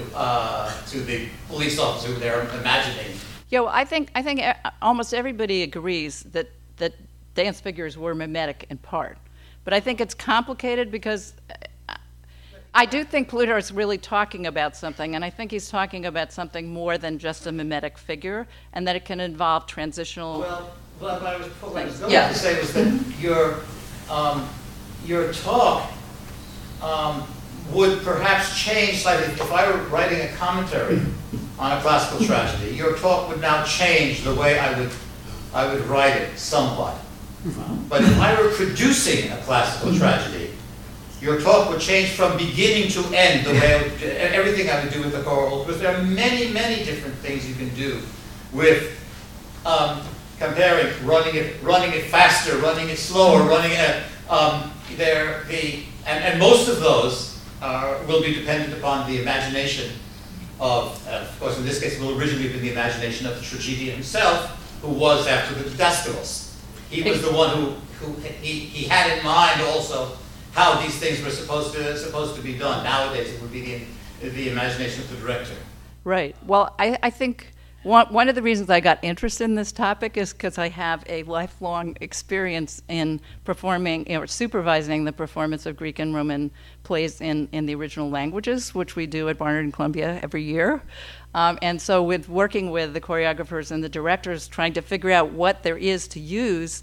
the police officer who they're imagining. I think almost everybody agrees that dance figures were mimetic in part, but I think it's complicated because I do think Plutarch's really talking about something, and I think he's talking about something more than just a mimetic figure, and that it can involve transitional. Well, what I was going to say was that your talk would perhaps change slightly. If I were writing a commentary on a classical tragedy, your talk would now change the way I would write it somewhat. But if I were producing a classical tragedy, your talk would change from beginning to end, the way everything I would do with the choral, because there are many, many different things you can do with comparing, running it faster, running it slower, running it. And most of those will be dependent upon the imagination of course, in this case, it will originally have been the imagination of the tragedian himself, who was after the Didaskalos. He was the one who he had in mind also how these things were supposed to be done. Nowadays, it would be the imagination of the director. Right. Well, I think one of the reasons I got interested in this topic is because I have a lifelong experience in performing or supervising the performance of Greek and Roman plays in the original languages, which we do at Barnard and Columbia every year. And so with working with the choreographers and the directors, trying to figure out what there is to use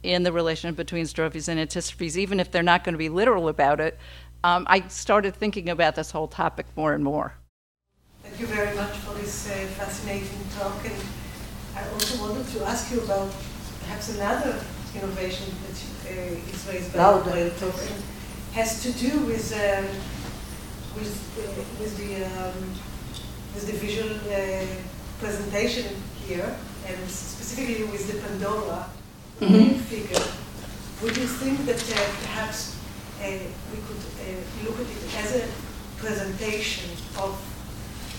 in the relation between strophes and antistrophes, even if they're not going to be literal about it, I started thinking about this whole topic more and more. Thank you very much for this fascinating talk. And I also wanted to ask you about perhaps another innovation that is raised by the talk, and has to do with the visual presentation here, and specifically with the Pandora figure. Would you think that perhaps we could look at it as a presentation of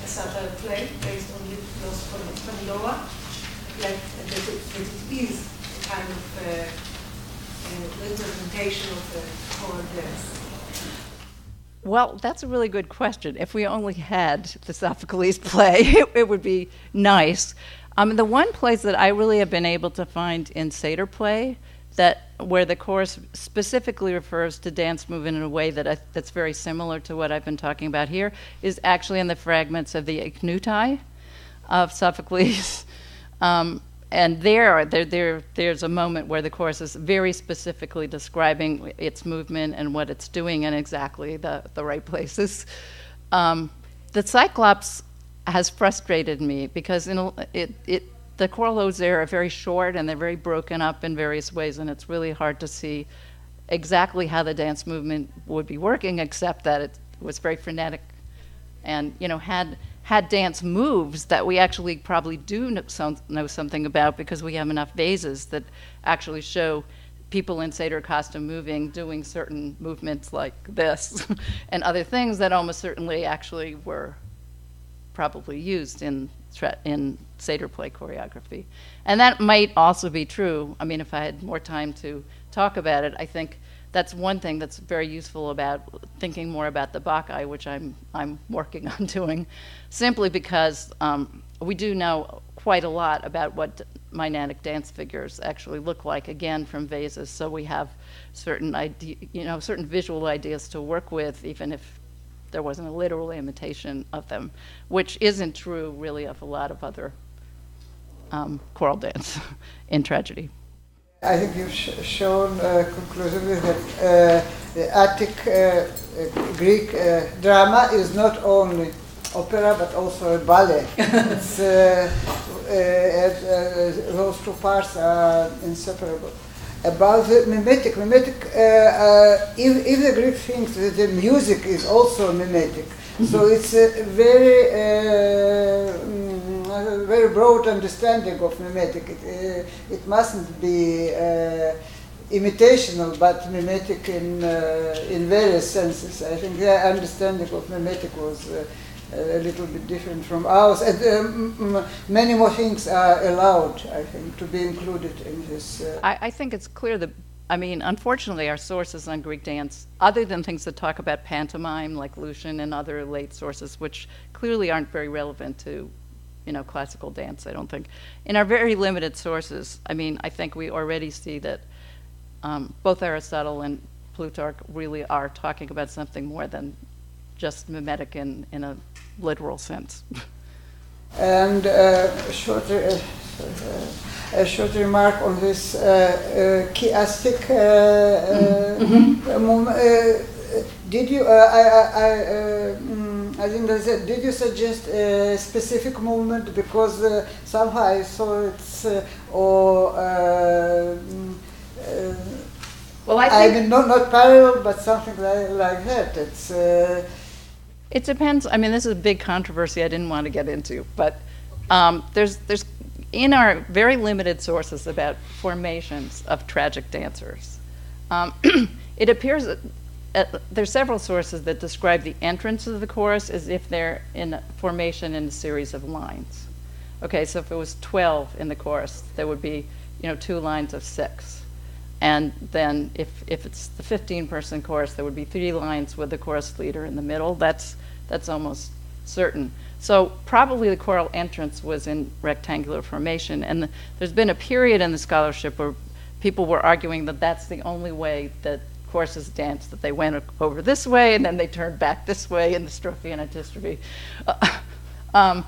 a satire play based on Los Pandora, like that it is a kind of representation of the choral dance? Well, that's a really good question. If we only had the Sophocles play, it would be nice. The one place that I really have been able to find in Seder play where the chorus specifically refers to dance movement in a way that's very similar to what I've been talking about here is actually in the fragments of the Eknutai of Sophocles. And there's a moment where the chorus is very specifically describing its movement and what it's doing in exactly the right places. The Cyclops has frustrated me because the choral odes there are very short and they're very broken up in various ways, and it's really hard to see exactly how the dance movement would be working, except that it was very frenetic and had dance moves that we actually probably do know something about, because we have enough vases that actually show people in Seder costume doing certain movements like this and other things that almost certainly actually were probably used in Seder play choreography. And that might also be true. I mean, if I had more time to talk about it, I think that's one thing that's very useful about thinking more about the Bacchae, which I'm working on doing, simply because we do know quite a lot about what Maenadic dance figures actually look like, again, from vases. So we have certain visual ideas to work with, even if there wasn't a literal imitation of them, which isn't true really of a lot of other choral dance in tragedy. I think you've shown conclusively that the Attic Greek drama is not only opera but also a ballet. It's, those two parts are inseparable. About the mimetic, if the Greek thinks that the music is also mimetic, so it's a very broad understanding of mimetic. It mustn't be imitational but mimetic in various senses. I think their understanding of mimetic was a little bit different from ours, and many more things are allowed, I think, to be included in this. I think it's clear that, I mean, unfortunately, our sources on Greek dance, other than things that talk about pantomime, like Lucian and other late sources, which clearly aren't very relevant to, you know, classical dance, I don't think. In our very limited sources, I mean, I think we already see that both Aristotle and Plutarch really are talking about something more than just mimetic in a literal sense. And a short remark on this chiastic movement. Did you? I think that's it. Did you suggest a specific movement? Because somehow I saw it's well, I mean, not parallel, but something like that. It's. It depends. I mean, this is a big controversy I didn't want to get into, but there's in our very limited sources about formations of tragic dancers. It appears that there's several sources that describe the entrance of the chorus as if they're in a formation in a series of lines. Okay, so if it was 12 in the chorus, there would be, you know, 2 lines of 6. And then if it's the 15-person chorus, there would be 3 lines with the chorus leader in the middle. That's almost certain. So probably the choral entrance was in rectangular formation. And there's been a period in the scholarship where people were arguing that that's the only way that choruses dance, that they went over this way and then they turned back this way in the strophe and antistrophe. And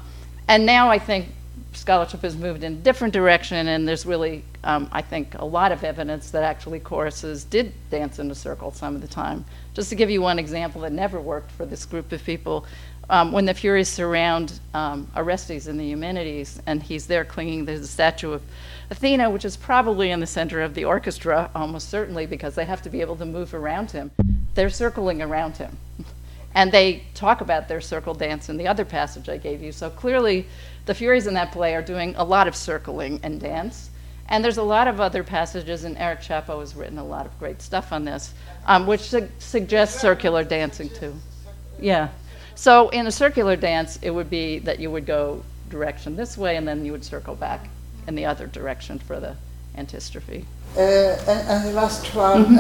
now I think scholarship has moved in a different direction, and there's really, I think, a lot of evidence that actually choruses did dance in a circle some of the time. Just to give you one example that never worked for this group of people, when the Furies surround Orestes in the Eumenides, and he's there clinging to the statue of Athena, which is probably in the center of the orchestra, almost certainly, because they have to be able to move around him. They're circling around him. And they talk about their circle dance in the other passage I gave you. So clearly, the Furies in that play are doing a lot of circling and dance. And there's a lot of other passages, and Eric Chapo has written a lot of great stuff on this, which suggests circular dancing too. Yeah. So in a circular dance, it would be that you would go direction this way, and then you would circle back in the other direction for the antistrophe. And the last one,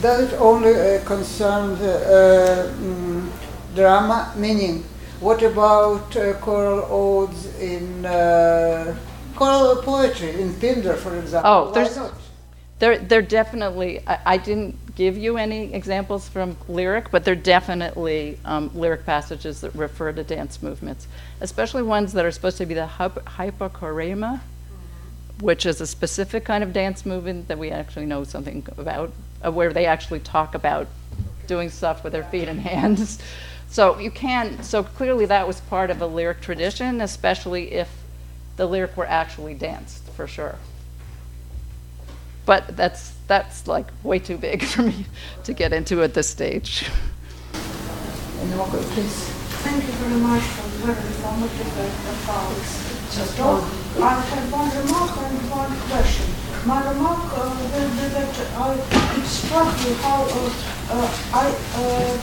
does it only concern the drama? Meaning, what about choral odes in choral poetry, in Pindar, for example? Oh, why not? There definitely, I didn't give you any examples from lyric, but there are definitely lyric passages that refer to dance movements, especially ones that are supposed to be the hypochorema, which is a specific kind of dance movement that we actually know something about, where they actually talk about doing stuff with their feet and hands. So so clearly that was part of a lyric tradition, especially if the lyric were actually danced, for sure. But that's like way too big for me to get into at this stage. Please. Thank you very much for the very informative talk. I have one remark and one question. My remark will be that it struck me how I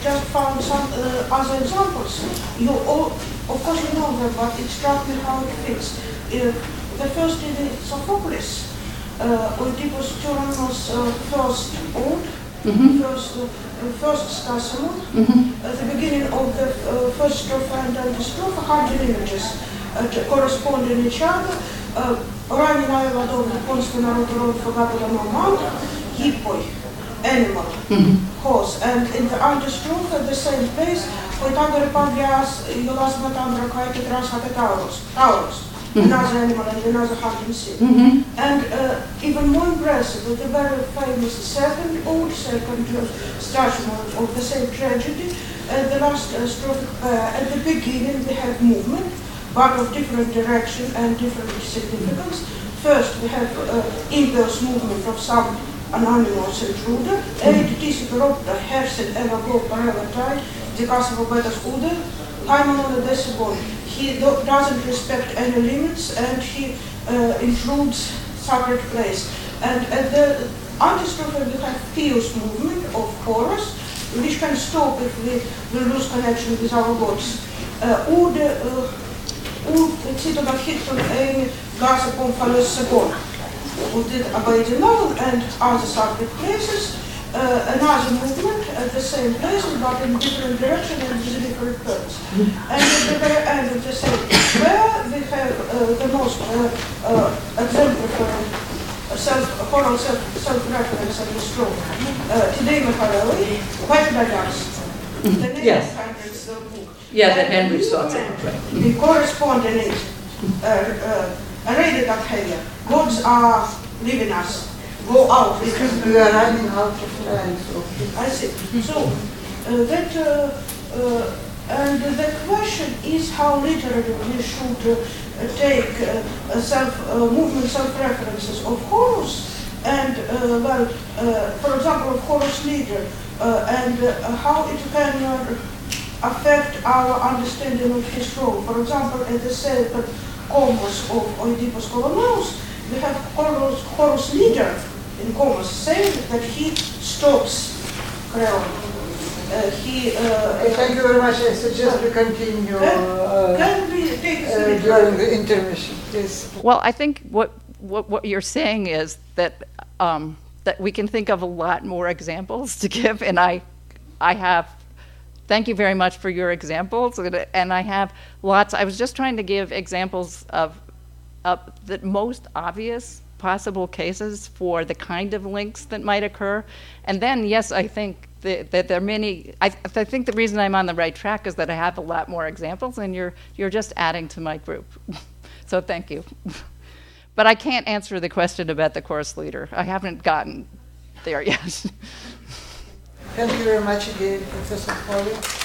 just found some other examples. You all, of course you know them, but it struck me how it fits. The first is Sophocles. Oedipus Tyrannos first ode, first Stasimon. At the beginning of the first strophe and antistrophe, 100 images corresponding each other. Ранена я водовна конскую народу род фагаподано маг, hipoi, animal, horse. And in the antistrophe, at the same place, Koitagore Paglias, Yolas Matandra Kaite Transhate Taurus. Another animal and another hunting scene. And even more impressive, with the very famous second ode, second statue of the same tragedy, the last strophic pair, at the beginning we have movement, but of different direction and different significance. First we have impulse movement of some anonymous intruder, Eid Tisiperopta Hersen Evago Paravatai, Dicasavo Betas Uder, Haimanon Decibon. He doesn't respect any limits, and he intrudes sacred place. And at the antistrophe we have fierce movement of chorus, which can stop if we lose connection with our voice. Ord sitter man hittar en gasa på en fallos sekund. Och det about the novel and other subject places, another movement at the same place but in different direction and with a different purpose. And at the very end of the same where we have the most example for choral self-reference and the stroke. Today Maharali, quite by us. The name Yes. of Henry's book. Yeah, that Henry saw it. The corresponding it. I read it up here. Gods are leaving us. Go out. Because we are running out of time. So. I see. So and the question is how literally we should take movement self-references of chorus and for example of chorus leader and how it can affect our understanding of his role. For example, at the second chorus of Oedipus Colonos, we have chorus leader in chorus saying that he stops Creon. Thank you very much. I suggest we continue Can we take during the intermission, please. Well, I think what you're saying is that that we can think of a lot more examples to give, and I have. Thank you very much for your examples, and I have lots. I was just trying to give examples of the most obvious possible cases for the kind of links that might occur, and then yes, I think that there are many. I think the reason I'm on the right track is that I have a lot more examples, and you're just adding to my group. So thank you. But I can't answer the question about the chorus leader. I haven't gotten there yet. Thank you very much again, Professor Foley.